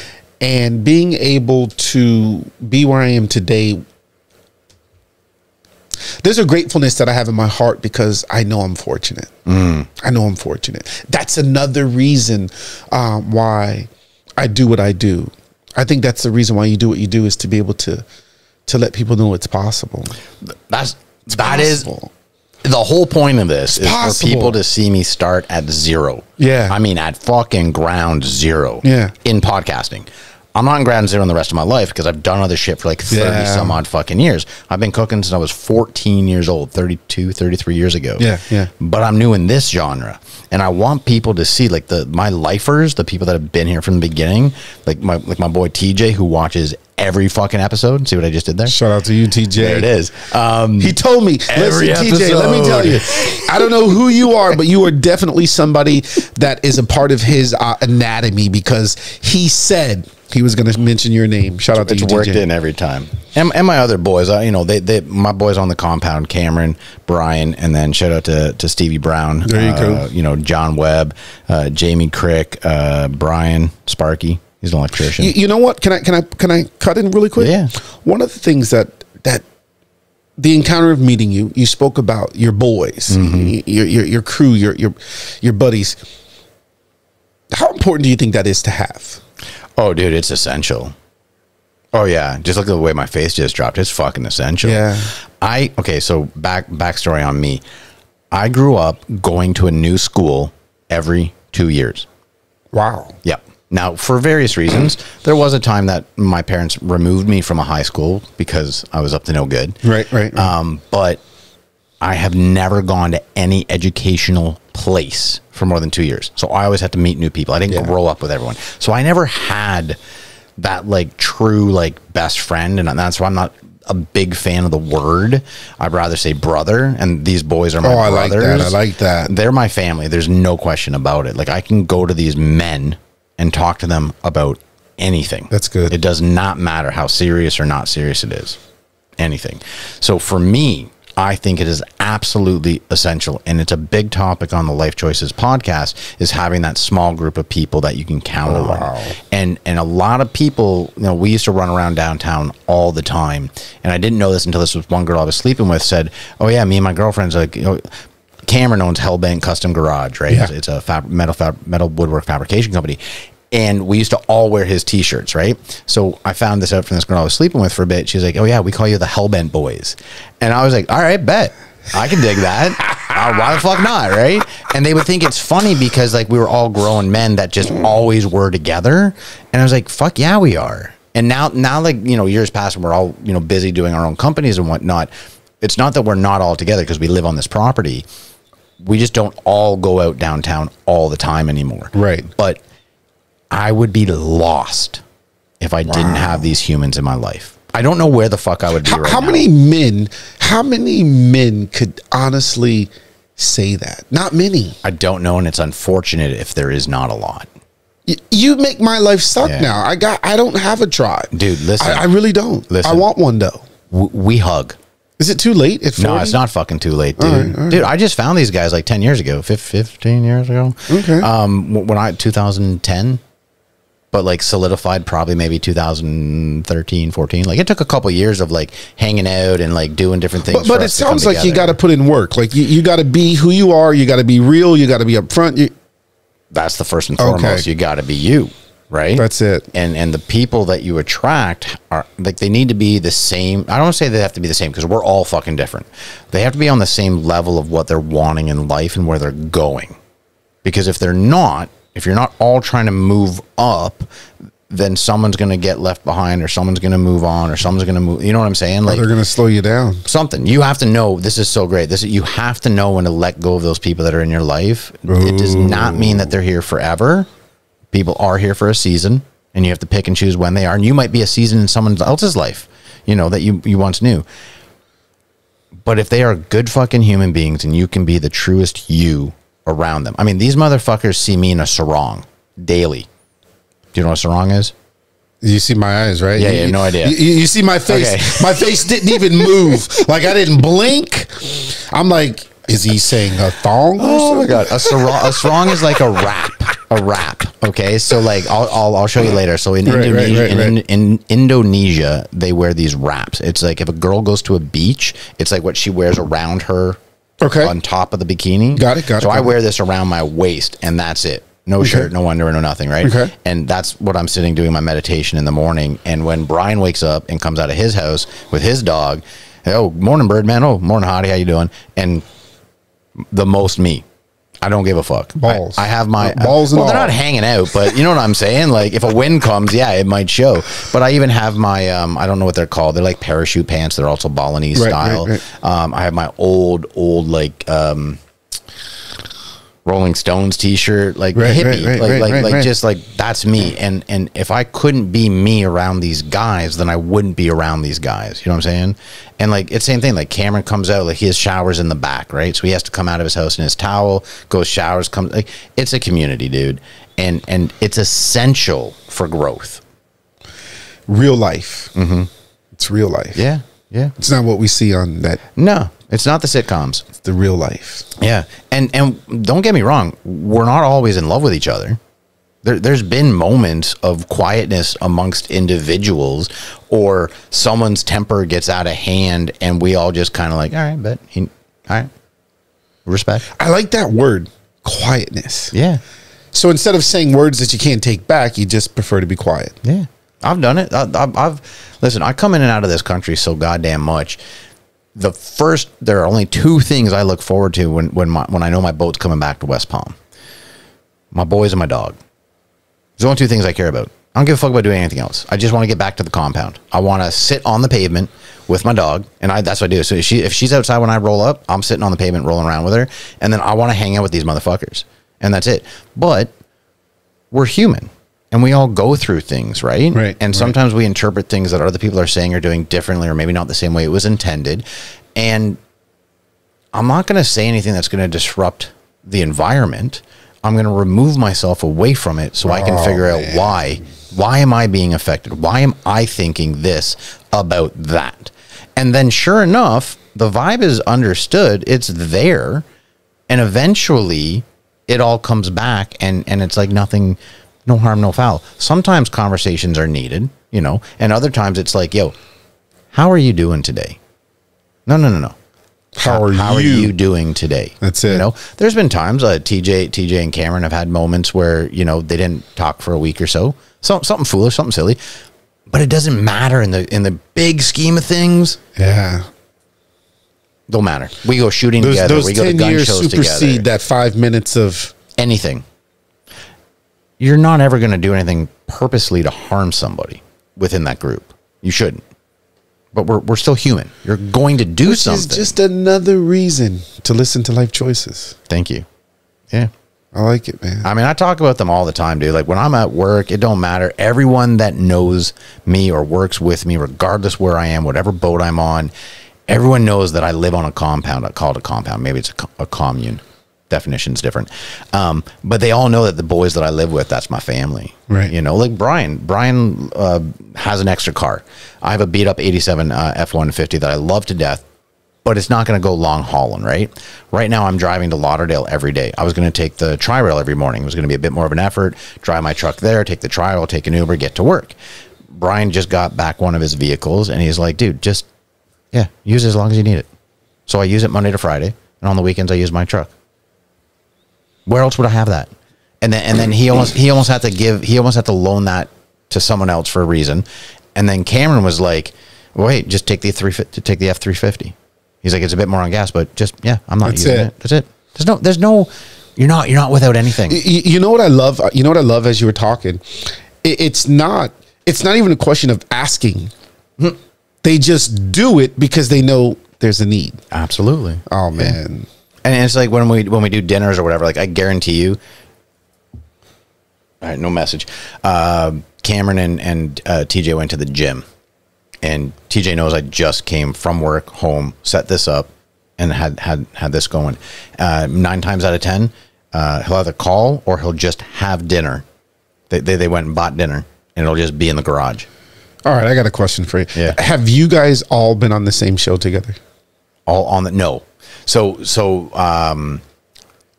And being able to be where I am today there's a gratefulness that I have in my heart because I know I'm fortunate. I know I'm fortunate. That's another reason why I do what I do. I think that's the reason why you do what you do, is to be able to let people know it's possible. That is the whole point of this, is for people to see me start at zero. Yeah. I mean, at fucking ground zero. Yeah. In podcasting. I'm not in ground zero in the rest of my life because I've done other shit for like 30 some odd fucking years. I've been cooking since I was 14 years old, 32, 33 years ago. Yeah, yeah. But I'm new in this genre. And I want people to see, like, my lifers, the people that have been here from the beginning, like my boy TJ, who watches every fucking episode. See what I just did there? Shout out to you, TJ. There it is. He told me, listen, TJ, let me tell you, I don't know who you are, but you are definitely somebody that is a part of his anatomy, because he said he was going to mention your name. Shout out to you, TJ. It's worked in every time. And my other boys, you know, my boys on the compound, Cameron, Brian, and then shout out to Stevie Brown. There you go. You know, John Webb, Jamie Crick, Brian, Sparky. He's an electrician. You know what? Can I cut in really quick? Yeah. One of the things that the encounter of meeting you, you spoke about your boys, your crew, your buddies. How important do you think that is to have? Oh, dude, it's essential. Oh yeah, just look at the way my face just dropped. It's fucking essential. Yeah. Okay, so backstory on me. I grew up going to a new school every 2 years. Wow. Yep. Now, for various reasons, there was a time that my parents removed me from a high school because I was up to no good. Right. But I have never gone to any educational place for more than 2 years. So I always had to meet new people. I didn't grow up with everyone. So I never had that like true like best friend. And that's why I'm not a big fan of the word. I'd rather say brother. And these boys are my brothers. I like that. They're my family. There's no question about it. Like, I can go to these men and talk to them about anything. That's good. It does not matter how serious or not serious it is. Anything. So for me, I think it is absolutely essential, and it's a big topic on the Lyfe Choyces podcast, is having that small group of people that you can count on. Wow. And a lot of people, you know, we used to run around downtown all the time, and I didn't know this until this was one girl I was sleeping with said, "Oh yeah, me and my girlfriend's like, you know, Cameron owns Hellbank Custom Garage, right? Yeah. It's a metal woodwork fabrication company." And we used to all wear his t-shirts, right? So I found this out from this girl I was sleeping with for a bit. She's like, "Oh yeah, we call you the Hellbent Boys." And I was like, all right, bet. I can dig that. Why the fuck not, right? And they would think it's funny because like we were all grown men that just always were together. And I was like, fuck yeah, we are. And now like, you know, years pass and we're all, you know, busy doing our own companies and whatnot. It's not that we're not all together because we live on this property. We just don't all go out downtown all the time anymore. Right. But I would be lost if I didn't have these humans in my life. I don't know where the fuck I would be right now. How many men could honestly say that? Not many. I don't know, and it's unfortunate if there is not a lot. You make my life suck now. I don't have a tribe. Dude, listen. I really don't. Listen. I want one though. We hug. Is it too late at 40? No, it's not fucking too late, dude. All right. Dude, I just found these guys like 10 years ago, 15 years ago. Okay. When 2010, but like solidified probably maybe 2013, 14. Like it took a couple years of like hanging out and like doing different things. But it sounds like you got to put in work. Like you got to be who you are. You got to be real. You got to be upfront. That's the first and foremost. Okay. You got to be you, right? That's it. And the people that you attract are like, they need to be the same. I don't want to say they have to be the same because we're all fucking different. They have to be on the same level of what they're wanting in life and where they're going. Because if they're not, if you're not all trying to move up, then someone's going to get left behind, or someone's going to move on, or someone's going to move. You know what I'm saying? Like, they're going to slow you down. Something. You have to know, this is so great. You have to know when to let go of those people that are in your life. Ooh. It does not mean that they're here forever. People are here for a season, and you have to pick and choose when they are. And you might be a season in someone else's life, you know, that you once knew. But if they are good fucking human beings and you can be the truest you around them. I mean, these motherfuckers see me in a sarong daily. Do you know what a sarong is? You see my eyes, right? Yeah, you have no idea. You see my face. Okay. My face didn't even move. Like I didn't blink. I'm like, is he saying a thong? Oh my God. A sarong is like a wrap. Okay, so like I'll show you later. So in Right, Indonesia, right. In Indonesia, they wear these wraps. It's like if a girl goes to a beach, it's like what she wears around her, Okay. on top of the bikini. Got it. So I wear this around my waist, and that's it. No shirt, no underwear, no nothing, right? Okay. And that's what I'm sitting doing my meditation in the morning. And when Brian wakes up and comes out of his house with his dog, oh, morning, Birdman. Oh, morning, Hottie. How you doing? And the most me. I don't give a fuck. Balls. I have my balls and well, they're all. not hanging out, but you know what I'm saying? Like if a wind comes, yeah, it might show. But I even have my I don't know what they're called. They're like parachute pants. They're also Balinese style. Right. I have my old like Rolling Stones t-shirt, like hippie, just like that's me. And if I couldn't be me around these guys, then I wouldn't be around these guys. You know what I'm saying? And like it's the same thing. Like Cameron comes out, like he has showers in the back, right? So he has to come out of his house in his towel, goes showers, comes. Like it's a community, dude, and it's essential for growth. Real life. Mm-hmm. It's real life. Yeah. It's not what we see on that. No, it's not the sitcoms. It's the real life. Yeah, and don't get me wrong, we're not always in love with each other. There's been moments of quietness amongst individuals, or someone's temper gets out of hand, and we all just kind of like, all right, respect. I like that word, quietness. Yeah, So instead of saying words that you can't take back, you just prefer to be quiet. yeah, I've done it. Listen, I come in and out of this country so goddamn much. There are only two things I look forward to when I know my boat's coming back to West Palm. My boys and my dog. There's only two things I care about. I don't give a fuck about doing anything else. I just want to get back to the compound. I want to sit on the pavement with my dog, and that's what I do. So if she's outside when I roll up, I'm sitting on the pavement rolling around with her, and then I want to hang out with these motherfuckers, and that's it. But we're human. And we all go through things, right? Right. And sometimes we interpret things that other people are saying or doing differently, or maybe not the same way it was intended. And I'm not going to say anything that's going to disrupt the environment. I'm going to remove myself away from it so I can figure out why. Why am I being affected? Why am I thinking this about that? And then sure enough, the vibe is understood. It's there. And eventually it all comes back, and it's like nothing. No harm, no foul. Sometimes conversations are needed, and other times it's like, yo, how are you doing today? No. How are you doing today? That's it. There's been times TJ and Cameron have had moments where, they didn't talk for a week or so. Something foolish, something silly, but it doesn't matter in the big scheme of things. Yeah. Don't matter. We go shooting together. Those We go to 10 gun years shows supersede together. that 5 minutes of Anything. You're not ever going to do anything purposely to harm somebody within that group. You shouldn't. But we're still human. You're going to do something. Which is just another reason to listen to Lyfe Choices. Thank you. Yeah. I like it, man. I mean, I talk about them all the time, dude. Like when I'm at work, it don't matter. Everyone that knows me or works with me, regardless where I am, whatever boat I'm on, everyone knows that I live on a compound. I call it a compound. Maybe it's a commune. Definition's different. But they all know that the boys that I live with, that's my family. Right. Like Brian has an extra car. I have a beat up 87 F-150 that I love to death, but it's not going to go long hauling, right? Right now I'm driving to Lauderdale every day. I was going to take the Tri-Rail every morning. It was going to be a bit more of an effort, drive my truck there, take the Tri-Rail, take an Uber, get to work. Brian just got back one of his vehicles, and he's like, dude, use it as long as you need it. So I use it Monday to Friday, and on the weekends I use my truck. Where else would I have that? And then he almost had to loan that to someone else for a reason. And then Cameron was like, "Wait, just take the F-350." He's like, "It's a bit more on gas, but I'm not using it. That's it. There's no. You're not without anything." You know what I love? You know what I love as you were talking? It's not even a question of asking. They just do it because they know there's a need. Absolutely. Oh man. Yeah. And it's like when we do dinners or whatever, like I guarantee you. All right, no message. Cameron and TJ went to the gym, and TJ knows I just came from work home, set this up, and had this going. 9 times out of 10, he'll either call or he'll just have dinner. They went and bought dinner, and it'll just be in the garage. All right, I got a question for you. Yeah. Have you guys all been on the same show together? All on the no. So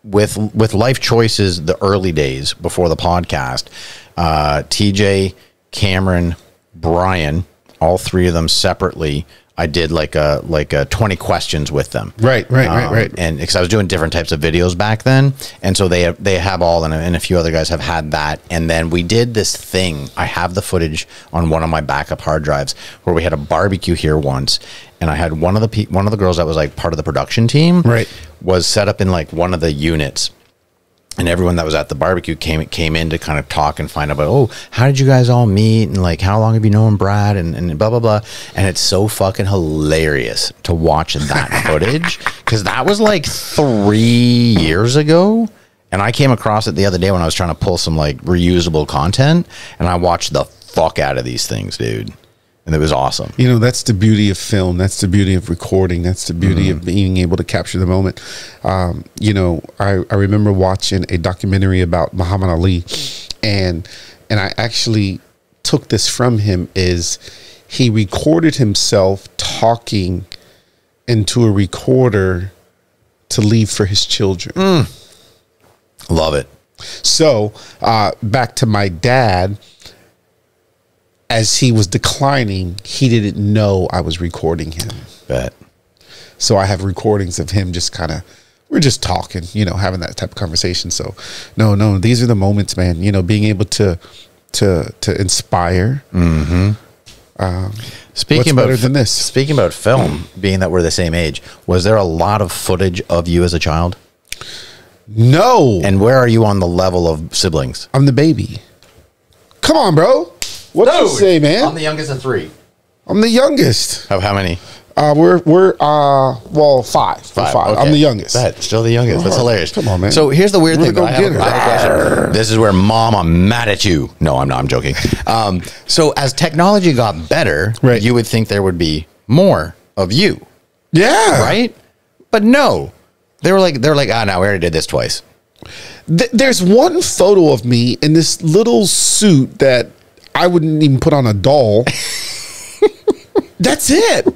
with Life Choices, the early days before the podcast, TJ, Cameron, Brian, all three of them separately, I did like a 20 questions with them. Right. And because I was doing different types of videos back then, and so they have all, and a few other guys have had that. And then we did this thing. I have the footage on one of my backup hard drives where we had a barbecue here once, and I had one of the girls that was like part of the production team, right, was set up in like one of the units. And everyone that was at the barbecue came in to kind of talk and find out about, oh, how did you guys all meet? And like, how long have you known Brad? And blah, blah, blah. And it's so fucking hilarious to watch that footage. Because that was like 3 years ago. And I came across it the other day when I was trying to pull some like reusable content. And I watched the fuck out of these things, dude. And it was awesome. You know, that's the beauty of film. That's the beauty of recording. That's the beauty of being able to capture the moment. You know, I remember watching a documentary about Muhammad Ali, and I actually took this from him, is he recorded himself talking into a recorder to leave for his children. Love it. So back to my dad. As he was declining, he didn't know I was recording him. Bet. So I have recordings of him just kind of, we're just talking, you know, having that type of conversation. So no, these are the moments, man, you know, being able to inspire. Speaking about better than this? Speaking about film, being that we're the same age, was there a lot of footage of you as a child? No. And where are you on the level of siblings? I'm the baby. Come on, bro. What do you say, man? I'm the youngest of 3. I'm the youngest. Of how many? We're well, 5. 5. Okay. I'm the youngest. Still the youngest. That's hilarious. Come on, man. So here's the weird thing. Go I have a question. This is where, Mom, I'm mad at you. No, I'm not. I'm joking. So as technology got better, right, you would think there would be more of you. Yeah. Right? But no. They were like, no, we already did this twice. There's one photo of me in this little suit that I wouldn't even put on a doll. That's it.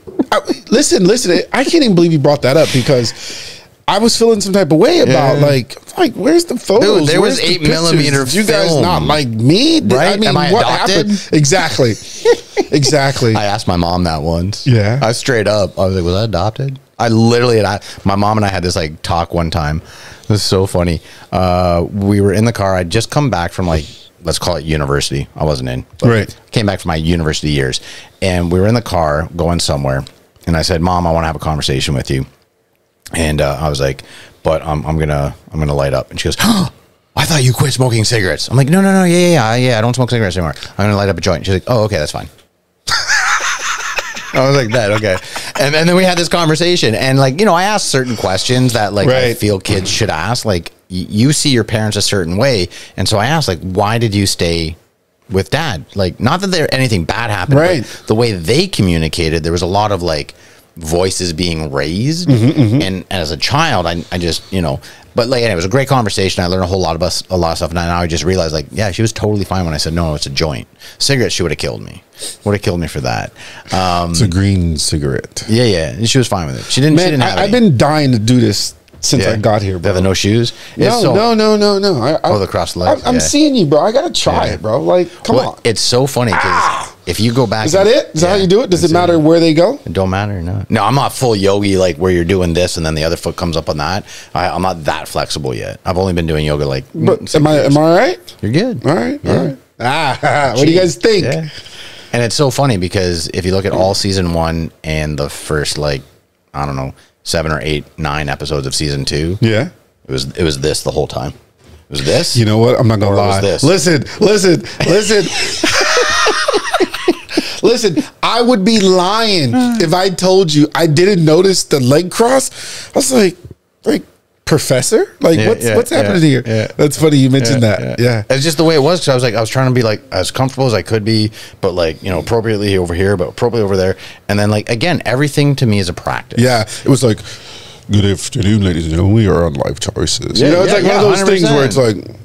Listen. I can't even believe you brought that up, because I was feeling some type of way about like where's the photos? Dude, there where's was the 8mm. Did you guys not like me? Right? I mean, Am I what adopted? happened? Exactly. Exactly. I asked my mom that once. Yeah. I straight up. I was like, was I adopted? I literally, my mom and I had this like talk one time. It was so funny. We were in the car. I'd just come back from like, let's call it university. I wasn't in. Right. Came back from my university years, and we were in the car going somewhere, and I said, Mom, I want to have a conversation with you. And I was like, but I'm gonna light up. And she goes, oh, I thought you quit smoking cigarettes. I'm like, no, yeah, I don't smoke cigarettes anymore. I'm gonna light up a joint. She's like, oh, okay, that's fine. I was like, that, okay. And then we had this conversation, and like, you know, I asked certain questions that like I feel kids should ask. Like, you see your parents a certain way, and so I asked, like, why did you stay with Dad? Like, not that there anything bad happened, but the way they communicated, there was a lot of like voices being raised, and as a child, I just, you know, but like, anyway, it was a great conversation. I learned a lot of stuff, and now I just realized, like, yeah, she was totally fine when I said no, it's a joint. Cigarette, she would have killed me. Would have killed me for that. It's a green cigarette. Yeah, and she was fine with it. She didn't. I've been dying to do this since I got here, bro. The no shoes? No. The cross legs. I'm seeing you, bro. I gotta try it, bro. Like, come on. It's so funny because if you go back, is that it? Is that how you do it? Does it matter where they go? It don't matter. No, I'm not full yogi like where you're doing this and then the other foot comes up on that. I'm not that flexible yet. I've only been doing yoga like. But am I all right? You're good. All right. What do you guys think? Yeah. And it's so funny because if you look at all season 1 and the first, like, I don't know, 7 or 8, 9 episodes of season 2. Yeah. It was this the whole time. It was this. You know what? I'm not gonna lie. Listen. Listen, I would be lying if I told you I didn't notice the leg cross. I was like, Professor? Like, what's happening here? Yeah. That's funny you mentioned that. Yeah. It's just the way it was, because I was trying to be like as comfortable as I could be, but like, you know, appropriately over here, but appropriately over there. And then like, again, everything to me is a practice. Yeah. It was like, good afternoon, ladies and gentlemen. We are on Life Choices. Yeah, you know, it's like one of those 100%. Things where it's like,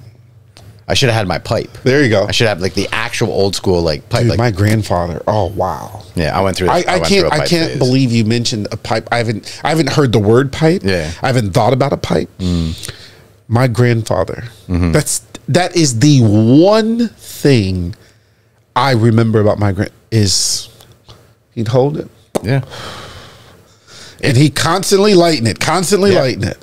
I should have had my pipe. There you go. I should have like the actual old school like pipe. Dude, like, my grandfather. Oh wow. Yeah, I went through. I can't believe you mentioned a pipe. I haven't heard the word pipe. Yeah. I haven't thought about a pipe. My grandfather. That is the one thing I remember about my is he'd hold it. Yeah. And he constantly lighten it, lighten it.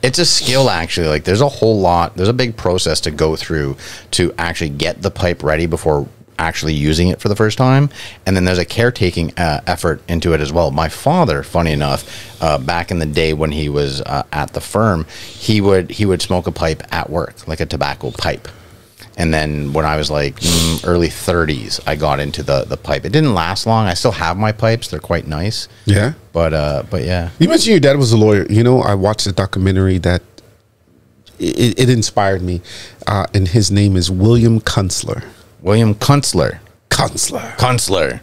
It's a skill, actually. Like, there's a big process to go through to actually get the pipe ready before actually using it for the first time. And then there's a caretaking effort into it as well. My father, funny enough, back in the day when he was at the firm, he would smoke a pipe at work, like a tobacco pipe. And then when I was like early 30s, I got into the pipe. It didn't last long. I still have my pipes. They're quite nice. Yeah. But yeah. You mentioned your dad was a lawyer. You know, I watched a documentary that it inspired me. And his name is William Kunstler. William Kunstler. Kunstler.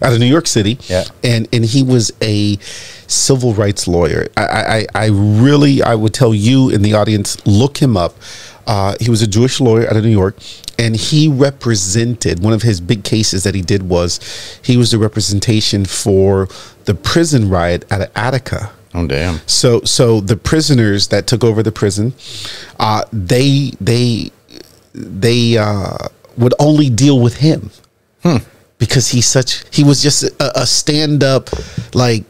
Out of New York City. Yeah. And he was a civil rights lawyer. I would tell you in the audience, look him up. He was a Jewish lawyer out of New York, and he represented, one of his big cases that he did was he was the representation for the prison riot out of Attica. Oh, damn. So the prisoners that took over the prison, they would only deal with him because he was just a stand up, like,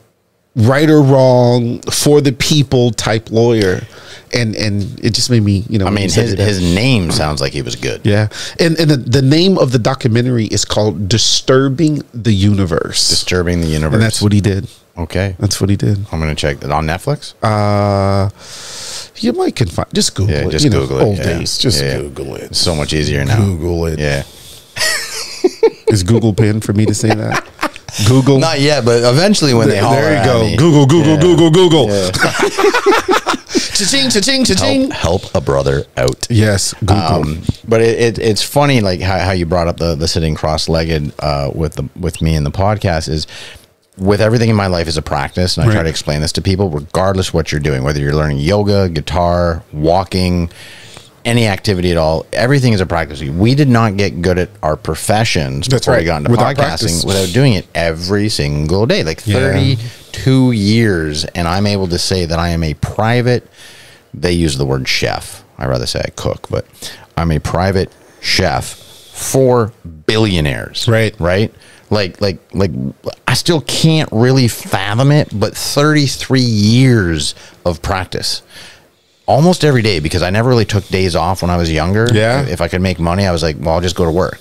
right or wrong for the people type lawyer. And it just made me, I mean, his name sounds like he was good. Yeah. And the name of the documentary is called Disturbing the Universe. Disturbing the Universe. And that's what he did. Okay. That's what he did. I'm going to check it on Netflix. You might can find, just Google it. Just Google it. Old days. Just Google it. It's so much easier now. Google it. Yeah. Is Google paying for me to say that? Google. Not yet, but eventually when they holler there you at go. me. Google. Yeah. Cha-ching. Help a brother out. Yes, Google. But it's funny, like how you brought up the sitting cross-legged with me in the podcast is, with everything in my life is a practice, and I try to explain this to people, regardless what you're doing, whether you're learning yoga, guitar, walking, any activity at all, everything is a practice. We did not get good at our professions before we got into podcasting without doing it every single day, like 32 years. And I'm able to say that I am a private, they use the word chef. I'd rather say I cook, but I'm a private chef for billionaires. Right. Like I still can't really fathom it, but 33 years of practice. Almost every day, because I never really took days off when I was younger. Yeah. If I could make money, I was like, well, I'll just go to work.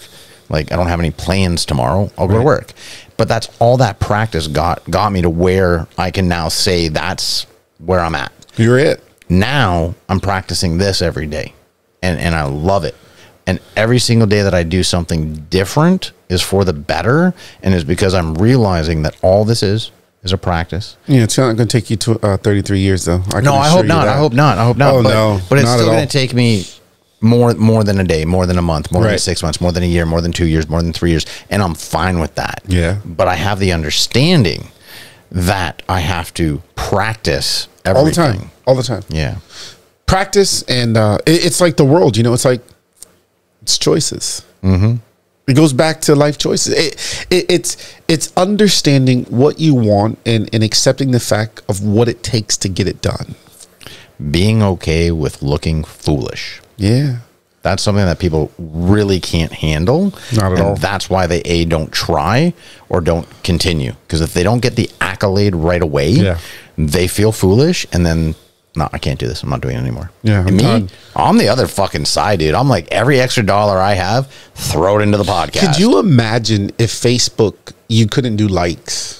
Like, I don't have any plans tomorrow. I'll go to work. But that's all that practice got me to where I can now say that's where I'm at. You're it. Now I'm practicing this every day, and I love it. And every single day that I do something different is for the better, and is because I'm realizing that all this is a practice. Yeah, it's not going to take you to 33 years, though. I hope not. I hope not. Oh, no. But it's still going to take me more than a day, more than a month, more than 6 months, more than a year, more than 2 years, more than 3 years. And I'm fine with that. Yeah. But I have the understanding that I have to practice everything. All the time. Yeah. Practice, and it's like the world, it's choices. Mm-hmm. It goes back to life choices. It's understanding what you want and accepting the fact of what it takes to get it done. Being okay with looking foolish. Yeah. That's something that people really can't handle. Not at all. That's why they don't try or don't continue. Because if they don't get the accolade right away, they feel foolish, and then, no, I can't do this. I'm not doing it anymore. Yeah, I'm the other fucking side, dude. I'm like, every extra dollar I have, throw it into the podcast. Could you imagine if Facebook, you couldn't do likes?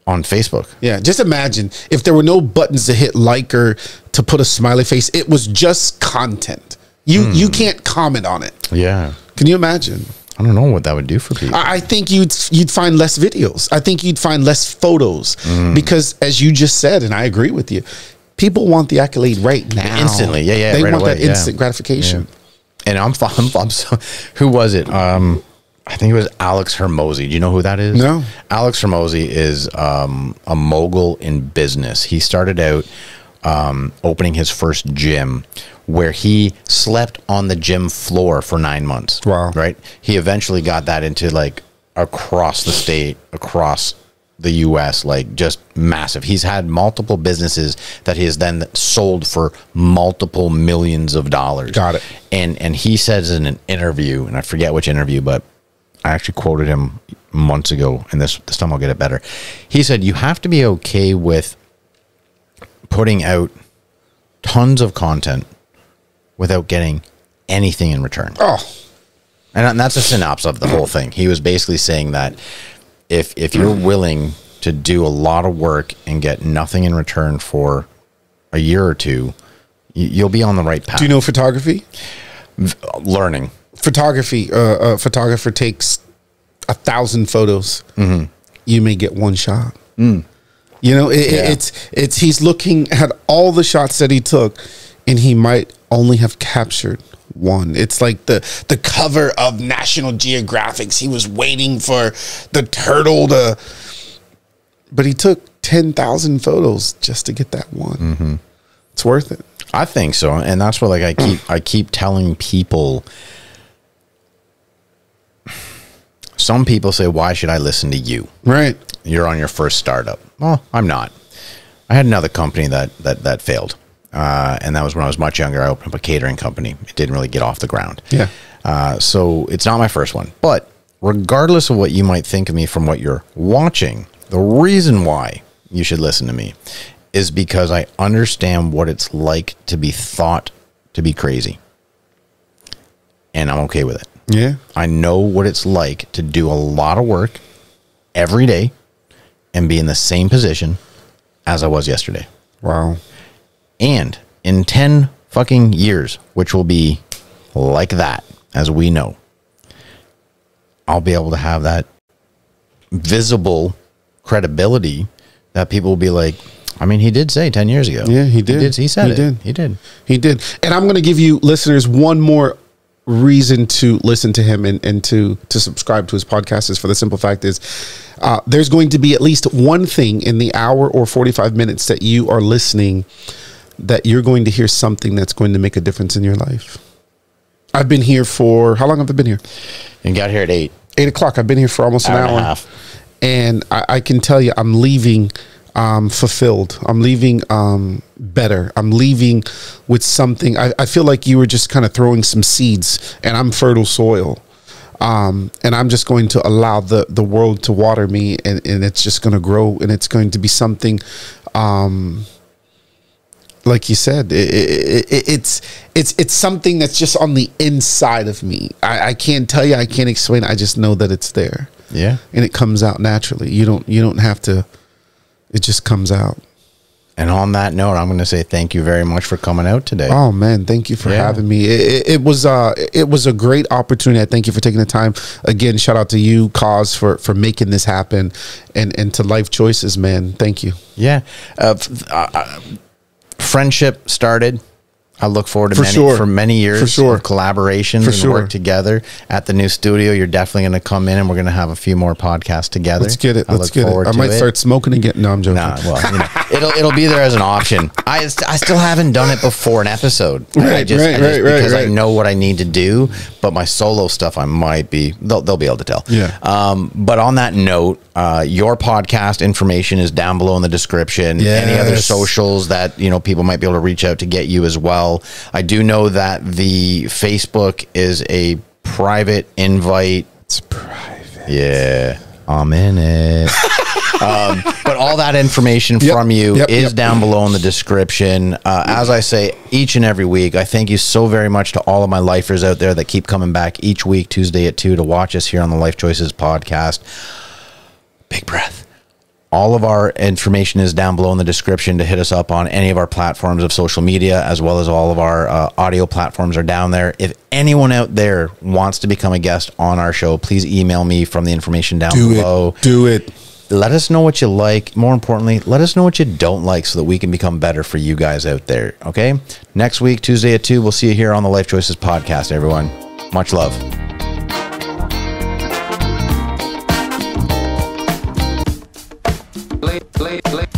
On Facebook? Yeah, just imagine if there were no buttons to hit like or to put a smiley face. It was just content. You can't comment on it. Yeah. Can you imagine? I don't know what that would do for people. I think you'd find less videos. I think you'd find less photos because, as you just said, and I agree with you, people want the accolade right now, instantly. Yeah, they right want away. that instant gratification. Yeah. And I'm so, who was it? I think it was Alex Hermosi. Do you know who that is? No. Alex Hermosi is a mogul in business. He started out opening his first gym, where he slept on the gym floor for 9 months. Wow. Right? He eventually got that into, like, across the state, across the US, like just massive. He's had multiple businesses that he has then sold for multiple millions of dollars. Got it. And he says in an interview, and I forget which interview, but I actually quoted him months ago, and this time I'll get it better. He said, you have to be okay with putting out tons of content without getting anything in return. Oh, and that's a synopsis of the whole thing. He was basically saying that if you're willing to do a lot of work and get nothing in return for a year or two, you'll be on the right path. do you know photography? Learning. Photography, a photographer takes 1,000 photos. Mm-hmm. You may get one shot. You know, it's he's looking at all the shots that he took, and he might only have captured one. It's like the cover of National Geographic. He was waiting for the turtle to, but he took 10,000 photos just to get that one. Mm-hmm. It's worth it. I think so, and that's what I keep telling people. Some people say, "Why should I listen to you?" Right. You're on your first startup. Well, I'm not. I had another company that failed. And that was when I was much younger. I opened up a catering company. It didn't really get off the ground. Yeah. So it's not my first one. But regardless of what you might think of me from what you're watching, the reason why you should listen to me is because I understand what it's like to be thought to be crazy. And I'm okay with it. Yeah. I know what it's like to do a lot of work every day and be in the same position as I was yesterday. Wow. And in 10 fucking years, which will be like that, as we know, I'll be able to have that visible credibility that people will be like, I mean, he did say 10 years ago. Yeah, he did. He said he it. Did. He did. He did. And I'm going to give you listeners one more reason to listen to him and to subscribe to his podcast. Is for the simple fact is there's going to be at least one thing in the hour or 45 minutes that you are listening that you're going to hear something that's going to make a difference in your life. I've been here for, how long have I been here? You got here at 8 o'clock. I've been here for almost an hour and a half. And I can tell you, I'm leaving fulfilled. I'm leaving better. I'm leaving with something. I feel like you were just kind of throwing some seeds, and I'm fertile soil. And I'm just going to allow the world to water me, and it's just going to grow, and it's going to be something, like you said, it's something that's just on the inside of me. I can't tell you, I can't explain. I just know that it's there. Yeah. And it comes out naturally. You don't have to. It just comes out. And on that note, I'm going to say thank you very much for coming out today. Oh man, thank you for having me. It was a great opportunity. I thank you for taking the time. Again, shout out to you, Cause, for making this happen, and to Lyfe Choyces, man. Thank you. Yeah. Friendship started. I look forward to many years of collaborations and work together at the new studio. You're definitely going to come in, and we're going to have a few more podcasts together. Let's get it. Let's get it. I might start smoking again. No, I'm joking. Nah, well, it'll be there as an option. I still haven't done it before an episode. Because I know what I need to do. But my solo stuff, I might be. They'll be able to tell. Yeah. But on that note, your podcast information is down below in the description. Yes. Any other socials that people might be able to reach out to get you as well. I do know that the Facebook is a private invite. It's private. Yeah, I'm in it. But all that information from you is down below in the description. As I say each and every week, I thank you so very much to all of my lifers out there that keep coming back each week, Tuesday at 2, to watch us here on the Lyfe Choyces podcast. Big breath. All of our information is down below in the description to hit us up on any of our platforms of social media, as well as all of our audio platforms are down there. If anyone out there wants to become a guest on our show, please email me from the information down below. Do it. Let us know what you like. More importantly, let us know what you don't like so that we can become better for you guys out there. Okay? Next week, Tuesday at 2, we'll see you here on the Lyfe Choyces podcast, everyone. Much love.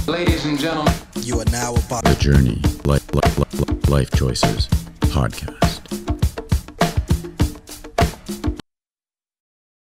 Ladies and gentlemen, You are now about the Journey Lyfe Choyces podcast.